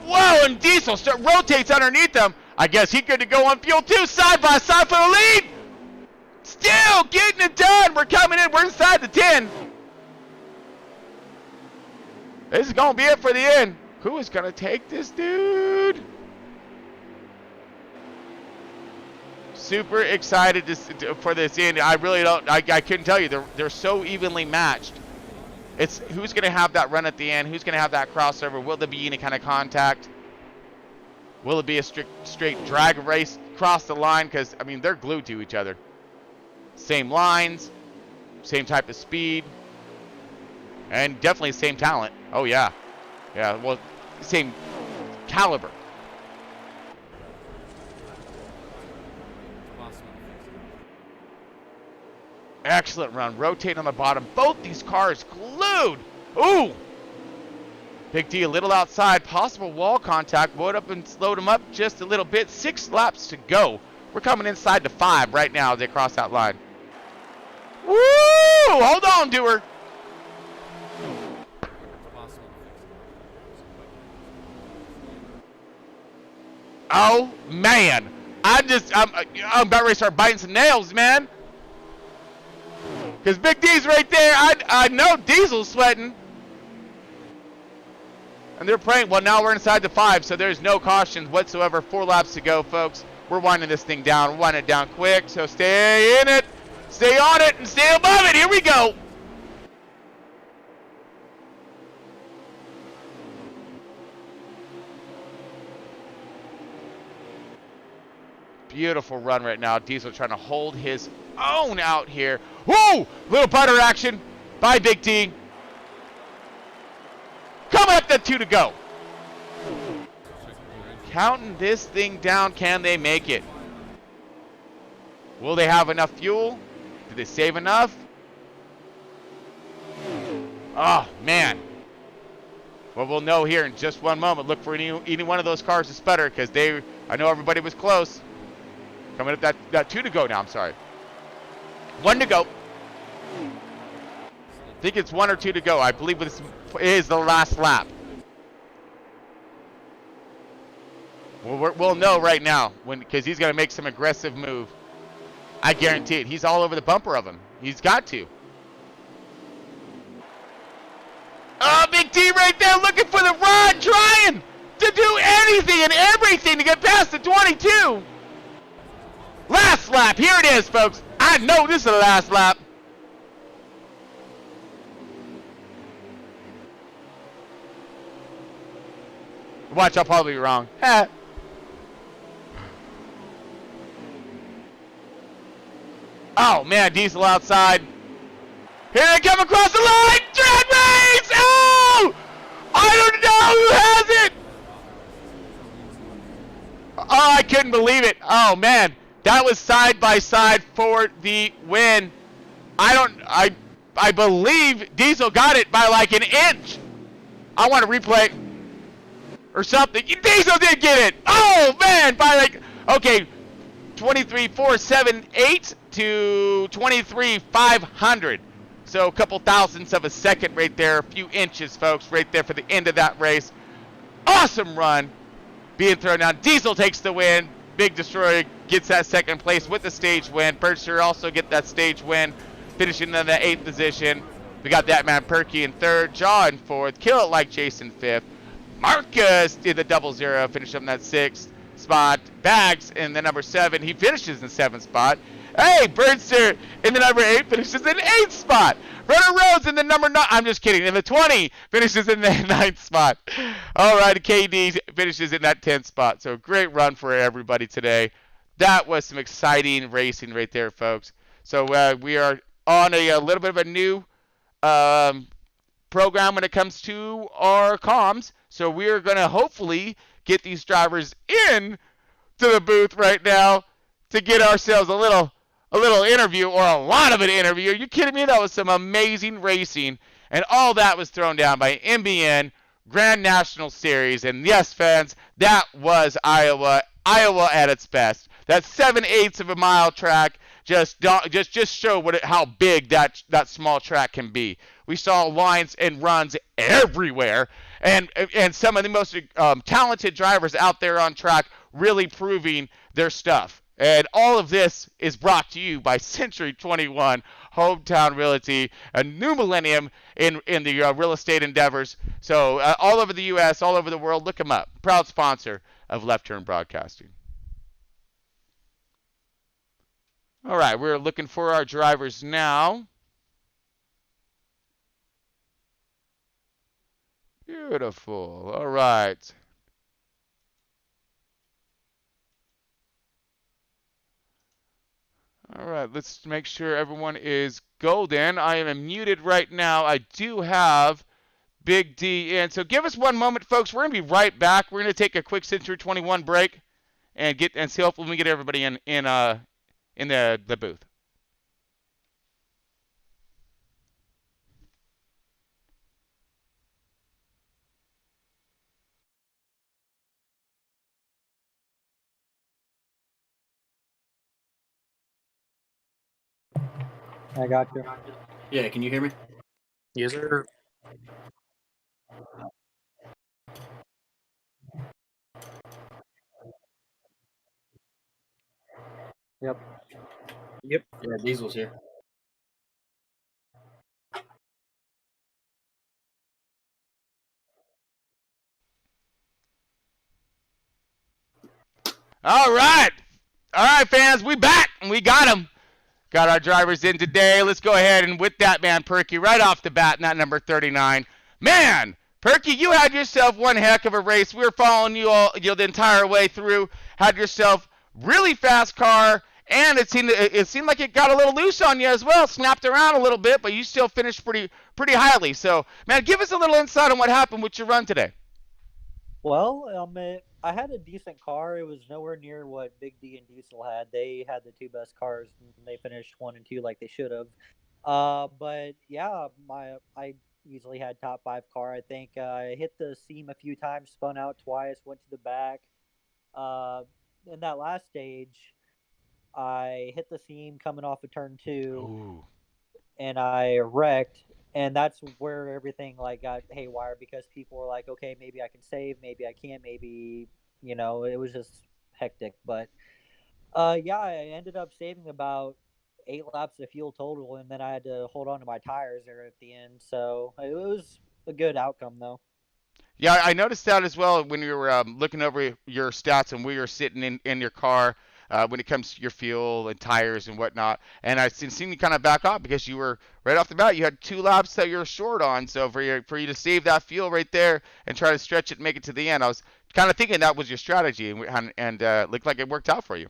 Whoa, and Diesel rotates underneath him. I guess he's good to go on fuel too. Side by side for the lead. Still getting it done. We're coming in. We're inside the 10. This is going to be it for the end. Who is going to take this dude? Super excited for this end. I really don't. I couldn't tell you. They're so evenly matched. It's who's going to have that run at the end? Who's going to have that crossover? Will there be any kind of contact? Will it be a straight drag race across the line? Because, I mean, they're glued to each other. Same lines, same type of speed, and definitely same talent. Oh, yeah. Yeah, well, same caliber. Excellent run. Rotate on the bottom. Both these cars glued. Ooh. Big D a little outside. Possible wall contact. Would up and slowed him up just a little bit. 6 laps to go. We're coming inside to 5 right now as they cross that line. Woo! Hold on, Doer. Oh, man. I'm about ready to start biting some nails, man. Because Big D's right there. I know Diesel's sweating. And they're praying. Well, now we're inside the 5, so there's no cautions whatsoever. 4 laps to go, folks. We're winding this thing down. We're winding it down quick. So stay in it, stay on it, and stay above it. Here we go. Beautiful run right now. Diesel trying to hold his own out here. Whoa! Little putter action by Big T. Coming up to 2 to go. Counting this thing down. Can they make it? Will they have enough fuel? Did they save enough? Oh, man. Well, we'll know here in just one moment. Look for any one of those cars to sputter because I know everybody was close. Coming up that 2 to go now, I'm sorry. 1 to go. I think it's 1 or 2 to go. I believe this is the last lap. Well, we'll know right now because he's going to make some aggressive move. I guarantee it. He's all over the bumper of him. He's got to. Oh, Big T right there looking for the run, trying to do anything and everything to get past the 22. Last lap. Here it is, folks. I know this is the last lap. Watch, I'll probably be wrong. Oh, man, Diesel outside. Here they come across the line. Drag race! Oh! I don't know who has it. Oh, I couldn't believe it. Oh, man. That was side by side for the win. I believe Diesel got it by like an inch. I want to replay or something. Diesel did get it. Oh, man, by like, okay, 23,478 to 23,500. So a couple thousandths of a second right there, a few inches, folks, right there for the end of that race. Awesome run being thrown down. Diesel takes the win. Big Destroyer gets that second place with the stage win. Berkshire also get that stage win, finishing in the 8th position. We got that man Perky in 3rd, Jaw in 4th, Kill It Like Jason 5th. Marcus did the 00, finished up in that 6th. spot. Bags in the number 7. He finishes in 7th spot. Hey, Birdster in the number 8 finishes in 8th spot. Runner Rhodes in the number 9. I'm just kidding. In the 20 finishes in the 9th spot. All right, KD finishes in that 10th spot. So great run for everybody today. That was some exciting racing right there, folks. So we are on a little bit of a new program when it comes to our comms. So we are going to hopefully get these drivers in to the booth right now to get ourselves a little interview, or a lot of an interview. Are you kidding me? That was some amazing racing, and all that was thrown down by MBN Grand National Series. And yes, fans, that was Iowa at its best. That 7/8 of a mile track just show how big that small track can be. We saw lines and runs everywhere, and some of the most talented drivers out there on track really proving their stuff. And all of this is brought to you by Century 21 Hometown Realty, a new millennium in the real estate endeavors. So all over the U.S., all over the world, look them up. Proud sponsor of Left Turn Broadcasting. All right, we're looking for our drivers now. Beautiful. All right. All right, let's make sure everyone is golden. I am muted right now. I do have Big D in. So give us one moment, folks. We're going to be right back. We're going to take a quick Century 21 break and see hopefully we get everybody in the booth. I got you. Yeah, can you hear me? Yes, sir. Yep. Yep. Yeah, Diesel's here. All right, fans, we back. We got them. Got our drivers in today. Let's go ahead and with that, man, Perky, right off the bat, not number 39. Man, Perky, you had yourself one heck of a race. We were following you all the entire way through. Had yourself really fast car, and it seemed like it got a little loose on you as well. Snapped around a little bit, but you still finished pretty highly. So, man, give us a little insight on what happened with your run today. Well, I had a decent car. It was nowhere near what Big D and Diesel had. They had the two best cars, and they finished 1 and 2 like they should have. But yeah, I easily had top 5 car. I think I hit the seam a few times, spun out twice, went to the back. In that last stage, I hit the seam coming off of turn 2. Ooh. And I wrecked, and that's where everything like got haywire, because people were like, okay, maybe I can save, maybe I can't, maybe, it was just hectic. But yeah, I ended up saving about 8 laps of fuel total, and then I had to hold on to my tires there at the end. So it was a good outcome, though. Yeah, I noticed that as well when you were looking over your stats and we were sitting in your car when it comes to your fuel and tires and whatnot. And I seen you kind of back off because you were right off the bat. You had 2 laps that you were short on. So for you to save that fuel right there and try to stretch it and make it to the end, I was kind of thinking that was your strategy, and looked like it worked out for you.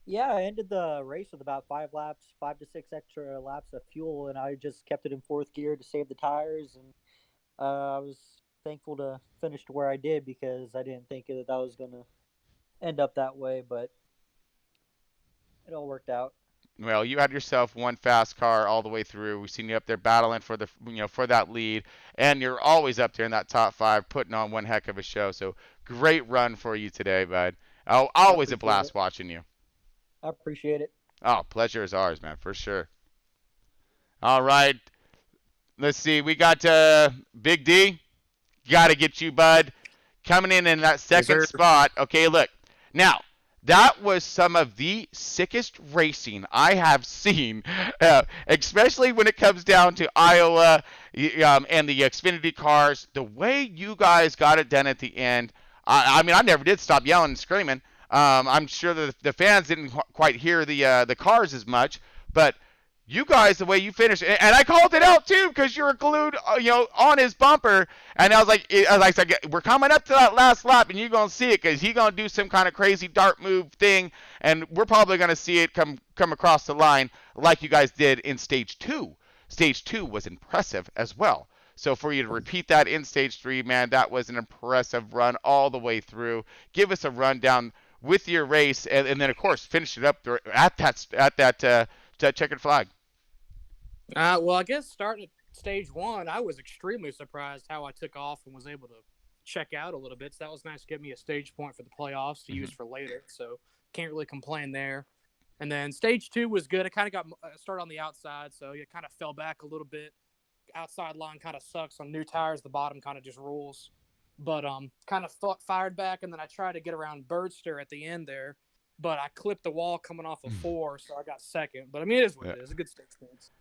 Yeah, I ended the race with about 5 to 6 extra laps of fuel, and I just kept it in 4th gear to save the tires. And I was thankful to finish to where I did, because I didn't think that was going to end up that way, but it all worked out. Well, you had yourself one fast car all the way through. We've seen you up there battling for for that lead, and you're always up there in that top 5, putting on one heck of a show. So great run for you today, bud. Oh, always a blast watching you. I appreciate it. Oh, pleasure is ours, man, for sure. All right, let's see. We got Big D. Got to get you, bud, coming in that second spot. Okay, look. Now, that was some of the sickest racing I have seen, especially when it comes down to Iowa and the Xfinity cars. The way you guys got it done at the end, I mean, I never did stop yelling and screaming. I'm sure that the fans didn't quite hear the cars as much, but you guys, the way you finished, and I called it out too because you were glued, on his bumper, and I was like, we're coming up to that last lap, and you're gonna see it because he's gonna do some kind of crazy dart move thing, and we're probably gonna see it come across the line like you guys did in stage 2. Stage 2 was impressive as well. So for you to repeat that in stage 3, man, that was an impressive run all the way through. Give us a rundown with your race, and then of course finish it up at that checkered flag. Well, I guess starting at stage 1, I was extremely surprised how I took off and was able to check out a little bit. So that was nice to get me a stage point for the playoffs to use for later. So can't really complain there. And then stage 2 was good. I kind of got started on the outside, so it kind of fell back a little bit. Outside line kind of sucks on new tires. The bottom kind of just rules. But kind of fired back, and then I tried to get around Birdster at the end there, but I clipped the wall coming off of 4, so I got second. But I mean, it is what it is. A good stage points.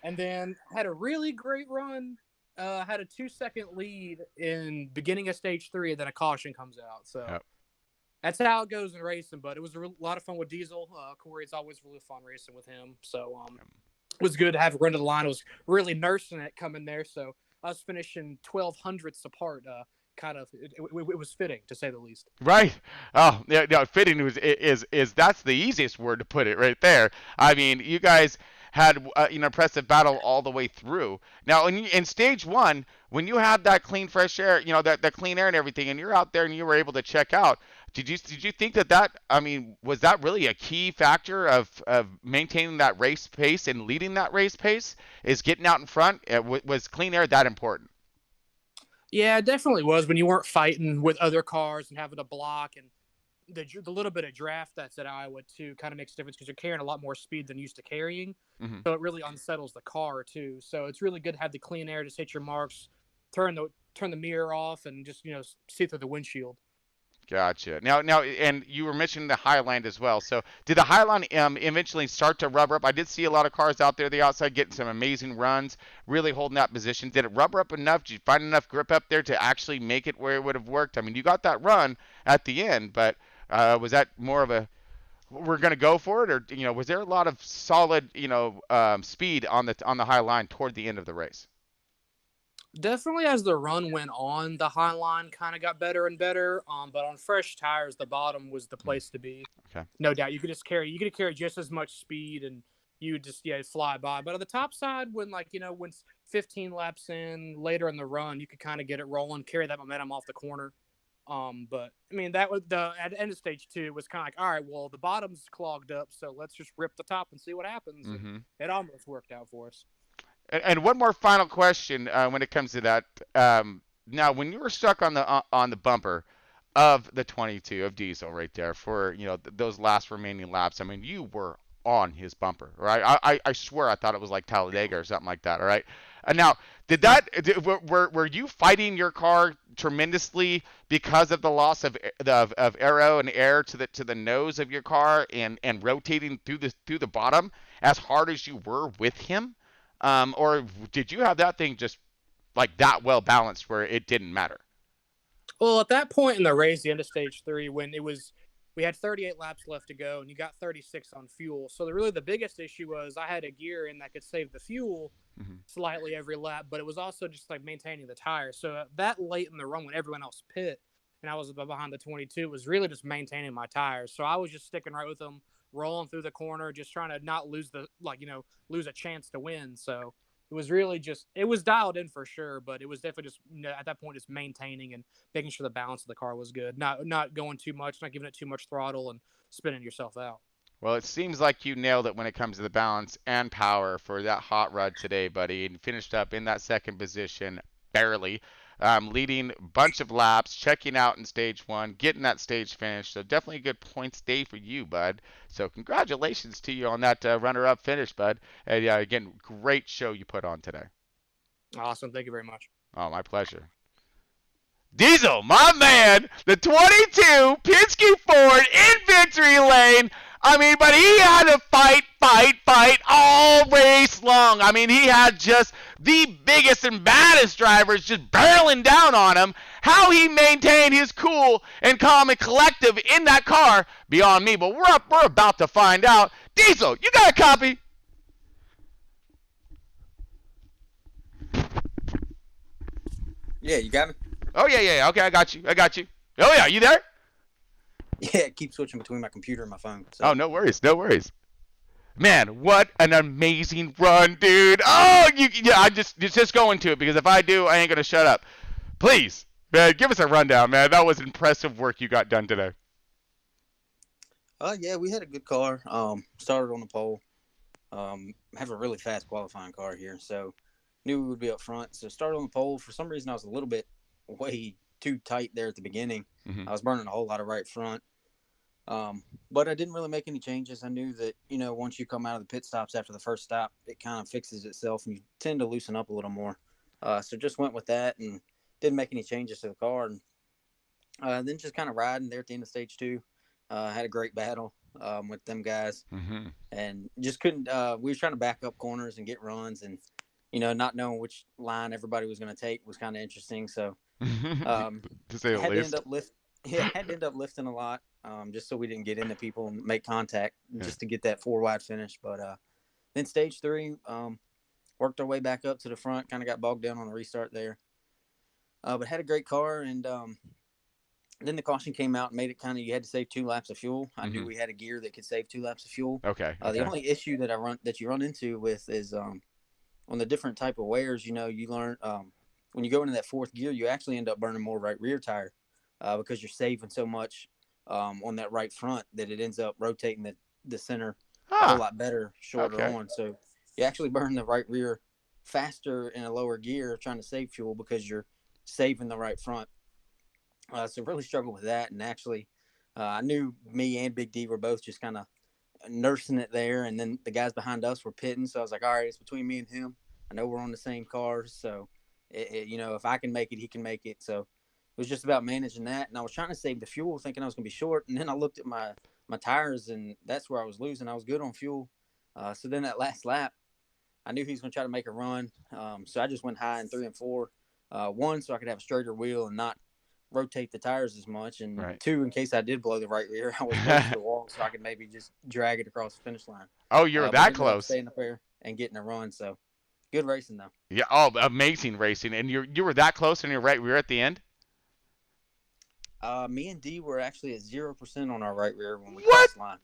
And then had a really great run. Had a 2-second lead in beginning of stage 3, and then a caution comes out. So that's how it goes in racing. But it was a lot of fun with Diesel. Corey, it's always really fun racing with him. So it was good to have a run to the line. I was really nursing it coming there. So I was finishing 1200ths apart. It was fitting, to say the least. Right. Oh, yeah. No, fitting is that's the easiest word to put it right there. I mean, you guys had an impressive battle all the way through. Now, in stage 1, when you had that clean, fresh air, that clean air and everything, and you're out there and you were able to check out, did you think that I mean, was that really a key factor of maintaining that race pace and leading that race pace? Is getting out in front? Was clean air that important? Yeah, it definitely was when you weren't fighting with other cars and having to block, and the little bit of draft that's at Iowa too kind of makes a difference because you're carrying a lot more speed than used to carrying. So it really unsettles the car too. So it's really good to have the clean air, just hit your marks, turn the mirror off, and just see through the windshield. Gotcha. Now, and you were mentioning the Highline as well. So, did the Highline eventually start to rubber up? I did see a lot of cars out there, the outside, getting some amazing runs, really holding that position. Did it rubber up enough? Did you find enough grip up there to actually make it where it would have worked? I mean, you got that run at the end, but was that more of a we're going to go for it, or was there a lot of solid speed on the Highline toward the end of the race? Definitely, as the run went on, the high line kind of got better and better. But on fresh tires, the bottom was the place to be. Okay. No doubt, you could carry just as much speed, and you would just fly by. But on the top side, when 15 laps in later in the run, you could kind of get it rolling, carry that momentum off the corner. But I mean, that was at the end of stage 2 was kind of like, all right, well, the bottom's clogged up, so let's just rip the top and see what happens. And it almost worked out for us. And one more final question when it comes to that. Now, when you were stuck on the bumper of the 22 of Diesel right there for those last remaining laps, I mean, you were on his bumper, right? I swear I thought it was like Talladega or something like that, all right? And now, were you fighting your car tremendously because of the loss of aero and air to the nose of your car and rotating through the bottom as hard as you were with him? Or did you have that thing just like that well balanced where it didn't matter? Well, at that point in the race, the end of stage 3, when we had 38 laps left to go, and you got 36 on fuel. So the biggest issue was I had a gear in that could save the fuel slightly every lap, but it was also just like maintaining the tire. So that late in the run, when everyone else pit and I was behind the 22, it was really just maintaining my tires. So I was just sticking right with them, rolling through the corner, just trying to not lose lose a chance to win. So it was really it was dialed in for sure, but it was definitely just at that point just maintaining and making sure the balance of the car was good, not going too much, not giving it too much throttle and spinning yourself out. Well, it seems like you nailed it when it comes to the balance and power for that hot rod today, buddy, and finished up in that second position barely. Leading a bunch of laps, checking out in stage 1, getting that stage finish. So definitely a good points day for you, bud. So congratulations to you on that runner-up finish, bud. And again, great show you put on today. Awesome. Thank you very much. Oh, my pleasure. Diesel, my man, the 22 Penske Ford in victory lane. I mean, but he had to fight all race long. I mean, he had just the biggest and baddest drivers just barreling down on him. How he maintained his cool and calm and collective in that car, beyond me. But we're about to find out. Diesel, you got a copy? Yeah, you got me? Oh, yeah. Okay, I got you. Oh, yeah, you there? Yeah, keep switching between my computer and my phone. So. Oh, no worries. Man, what an amazing run, dude. Oh, I just go into it, because if I do, I ain't going to shut up. Please, man, give us a rundown, man. That was impressive work you got done today. Yeah, we had a good car. Started on the pole. Have a really fast qualifying car here, so knew we would be up front. So started on the pole. For some reason, I was a little bit way too tight there at the beginning. Mm-hmm. I was burning a whole lot of right front. But I didn't really make any changes. I knew that, once you come out of the pit stops after the first stop, it kind of fixes itself and you tend to loosen up a little more. So just went with that and didn't make any changes to the car. And then just kind of riding there at the end of stage 2. Had a great battle with them guys. Mm-hmm. And just couldn't we were trying to back up corners and get runs, and not knowing which line everybody was going to take was kind of interesting. So to say the had least. to end up lifting a lot, just so we didn't get into people and make contact, just to get that 4 wide finish. But then stage 3, worked our way back up to the front, kind of got bogged down on the restart there. But had a great car, and then the caution came out and made it kind of, you had to save 2 laps of fuel. I knew we had a gear that could save 2 laps of fuel. Okay. The only issue that you run into with is on the different type of wears, you learn when you go into that 4th gear, you actually end up burning more right rear tire because you're saving so much on that right front that it ends up rotating the center a whole lot better shorter on. So you actually burn the right rear faster in a lower gear trying to save fuel because you're saving the right front. So really struggled with that. And actually, I knew me and Big D were both just kind of nursing it there. And then the guys behind us were pitting. So I was like, all right, it's between me and him. I know we're on the same cars. So, if I can make it, he can make it. So it was just about managing that. And I was trying to save the fuel, thinking I was going to be short. And then I looked at my tires, and that's where I was losing. I was good on fuel. So then that last lap, I knew he was going to try to make a run. So I just went high in 3 and 4. 1, so I could have a straighter wheel and not rotate the tires as much, and 2, in case I did blow the right rear, I was close to the wall, so I could maybe just drag it across the finish line. Oh, you're that close. Staying up there and getting a run, so good racing though. Yeah, oh, amazing racing, and you were that close on your right rear at the end. Me and D were actually at 0% on our right rear when we What? crossed the line.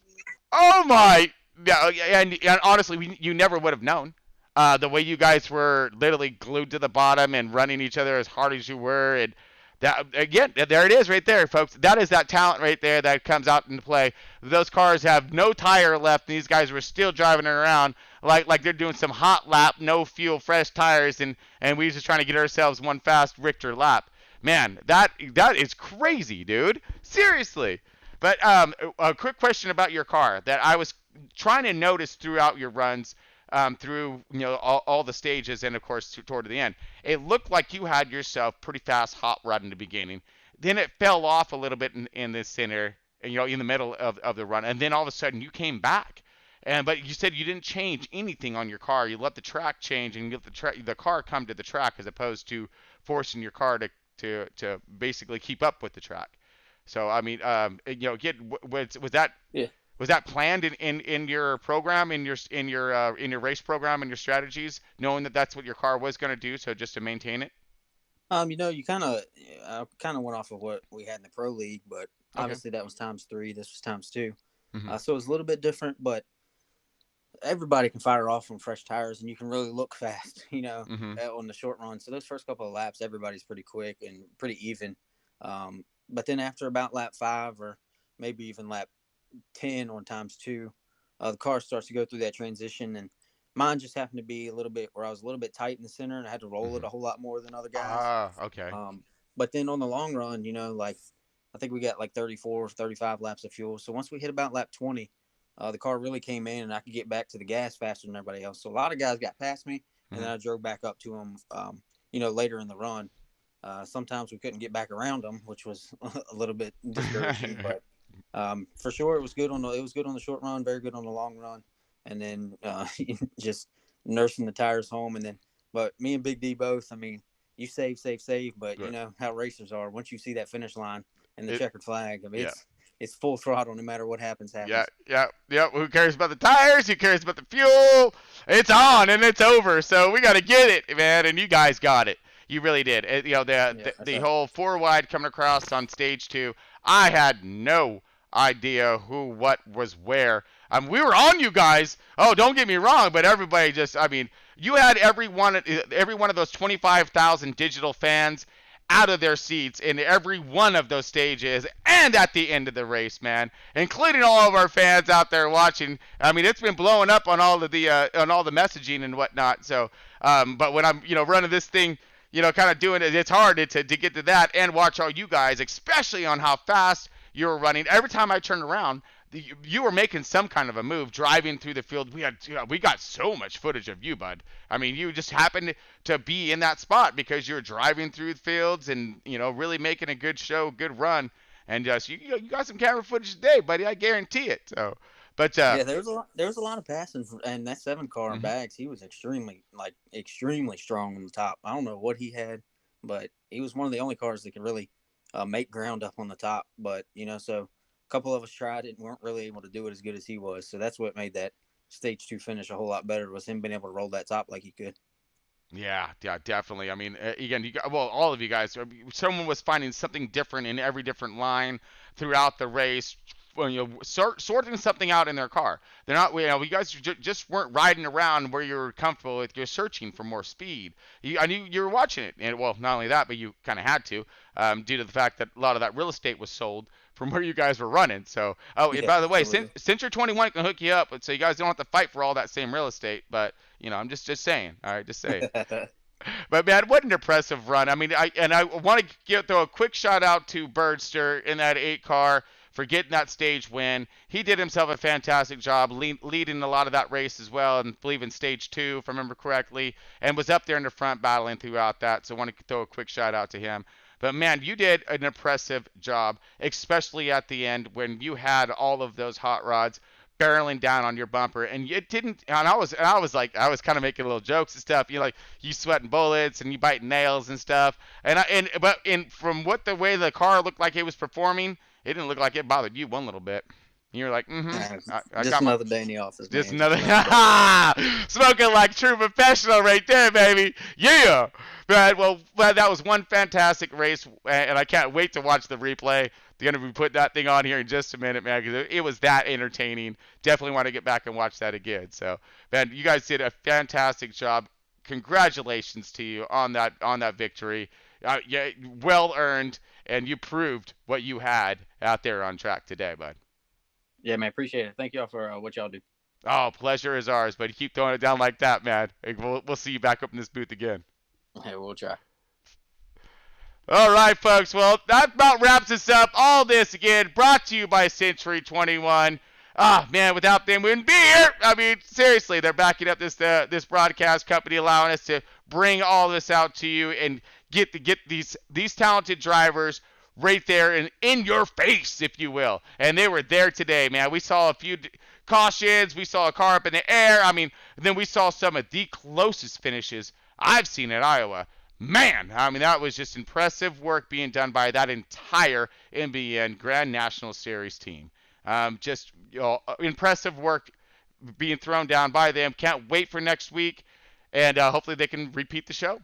Oh my! Yeah, and honestly, you never would have known. The way you guys were literally glued to the bottom and running each other as hard as you were, and that again, there it is right there, folks. That is that talent right there that comes out into play. Those cars have no tire left, and these guys were still driving around like they're doing some hot lap, no fuel, fresh tires, and we just trying to get ourselves one fast Richter lap. Man, that is crazy, dude. Seriously. But a quick question about your car that I was trying to notice throughout your runs, through all the stages, and of course toward the end. It looked like you had yourself pretty fast hot rod in the beginning. Then it fell off a little bit in the center, in the middle of the run, and then all of a sudden you came back. But you said you didn't change anything on your car. You let the track change and you let the car come to the track, as opposed to forcing your car to basically keep up with the track. So I mean, was that? Yeah. Was that planned in your program, in your race program and your strategies, knowing that that's what your car was going to do, so just to maintain it? You kind of went off of what we had in the pro league, but obviously that was ×3. This was ×2. Mm-hmm. So it was a little bit different, but everybody can fire off on fresh tires, and you can really look fast, mm-hmm. on the short run. So those first couple of laps, everybody's pretty quick and pretty even. But then after about lap 5 or maybe even lap 10 on ×2, the car starts to go through that transition, and mine just happened to be a little bit where I was a little bit tight in the center, and I had to roll it a whole lot more than other guys. Okay. But then on the long run, I think we got like 34 or 35 laps of fuel. So once we hit about lap 20, the car really came in, and I could get back to the gas faster than everybody else. So a lot of guys got past me, and then I drove back up to them, later in the run. Sometimes we couldn't get back around them, which was a little bit discouraging, but For sure, it was good on the short run, very good on the long run, and then just nursing the tires home. And then, but me and Big D both. I mean, you save, but Good. you know how racers are. Once you see that finish line and the It- checkered flag, I mean, yeah. it's full throttle no matter what happens. Yeah. Who cares about the tires? Who cares about the fuel? It's on and it's over. So we got to get it, man. And you guys got it. You really did. The whole 4 wide coming across on stage 2. I had no idea what was where. We were on you guys. Oh, don't get me wrong, but everybody just, I mean, you had every one of those 25,000 digital fans out of their seats in every one of those stages and at the end of the race, man, including all of our fans out there watching. I mean, it's been blowing up on all of the messaging and whatnot. So, but when I'm running this thing, kind of doing it, it's hard to get to that and watch all you guys, especially on how fast you were running. Every time I turned around, you were making some kind of a move, driving through the field. We got so much footage of you, bud. I mean, you just happened to be in that spot because you were driving through the fields and really making a good show, good run, and so you got some camera footage today, buddy. I guarantee it. So, but Yeah, there was a lot of passing, and that 7 car in Mhm. bags, he was extremely strong on the top. I don't know what he had, but he was one of the only cars that could really make ground up on the top. But so a couple of us tried it and weren't really able to do it as good as he was. So that's what made that stage 2 finish a whole lot better, was him being able to roll that top like he could. Yeah, definitely. I mean, again, all of you guys, someone was finding something different in every different line throughout the race. Sorting something out in their car. They're not, you guys just weren't riding around where you're comfortable with. You're searching for more speed. I knew you were watching it, and well, not only that, but you kind of had to, due to the fact that a lot of that real estate was sold from where you guys were running. So, and by the way, since you're 21, it can hook you up, so you guys don't have to fight for all that same real estate. But I'm just saying. All right, just saying. But man, what an impressive run! I mean, I want to throw a quick shout out to Birdster in that 8 car for getting that stage win. He did himself a fantastic job leading a lot of that race as well, and I believe in stage 2, if I remember correctly, and was up there in the front battling throughout that. So I want to throw a quick shout out to him. But man, you did an impressive job, especially at the end when you had all of those hot rods barreling down on your bumper, and it didn't. And I was kind of making little jokes and stuff. You sweating bullets and you biting nails and stuff. But from the way the car looked like it was performing, it didn't look like it bothered you one little bit. You were like, just another day in the office. Just man. another smoking like true professional right there, baby. Yeah. But well, that was one fantastic race, and I can't wait to watch the replay. They're gonna be putting that thing on here in just a minute, man, because it was that entertaining. Definitely want to get back and watch that again. So, man, you guys did a fantastic job. Congratulations to you on that victory. Yeah, well earned, and you proved what you had out there on track today, bud. Yeah, man, appreciate it. Thank y'all for what y'all do. Oh, pleasure is ours, buddy. Keep throwing it down like that, man. We'll see you back up in this booth again. Hey, we'll try. All right, folks. Well, that about wraps us up. All this, again, brought to you by Century 21. Ah, man, without them, we wouldn't be here. I mean, seriously, they're backing up this broadcast company, allowing us to bring all this out to you and get these talented drivers right there and in your face, if you will. And they were there today, man. We saw a few cautions. We saw a car up in the air. I mean, then we saw some of the closest finishes I've seen at Iowa. Man, I mean, that was just impressive work being done by that entire MBN Grand National Series team. Just impressive work being thrown down by them. Can't wait for next week, and hopefully they can repeat the show.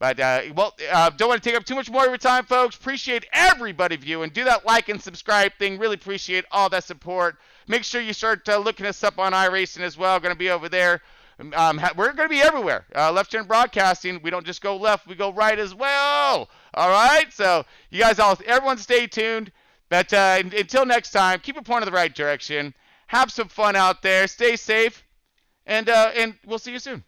But, don't want to take up too much more of your time, folks. Appreciate everybody viewing. Do that like and subscribe thing. Really appreciate all that support. Make sure you start looking us up on iRacing as well. Going to be over there. We're going to be everywhere. Left Turn Broadcasting. We don't just go left. We go right as well. All right? So, you guys everyone stay tuned. But until next time, keep it pointed in the right direction. Have some fun out there. Stay safe. And we'll see you soon.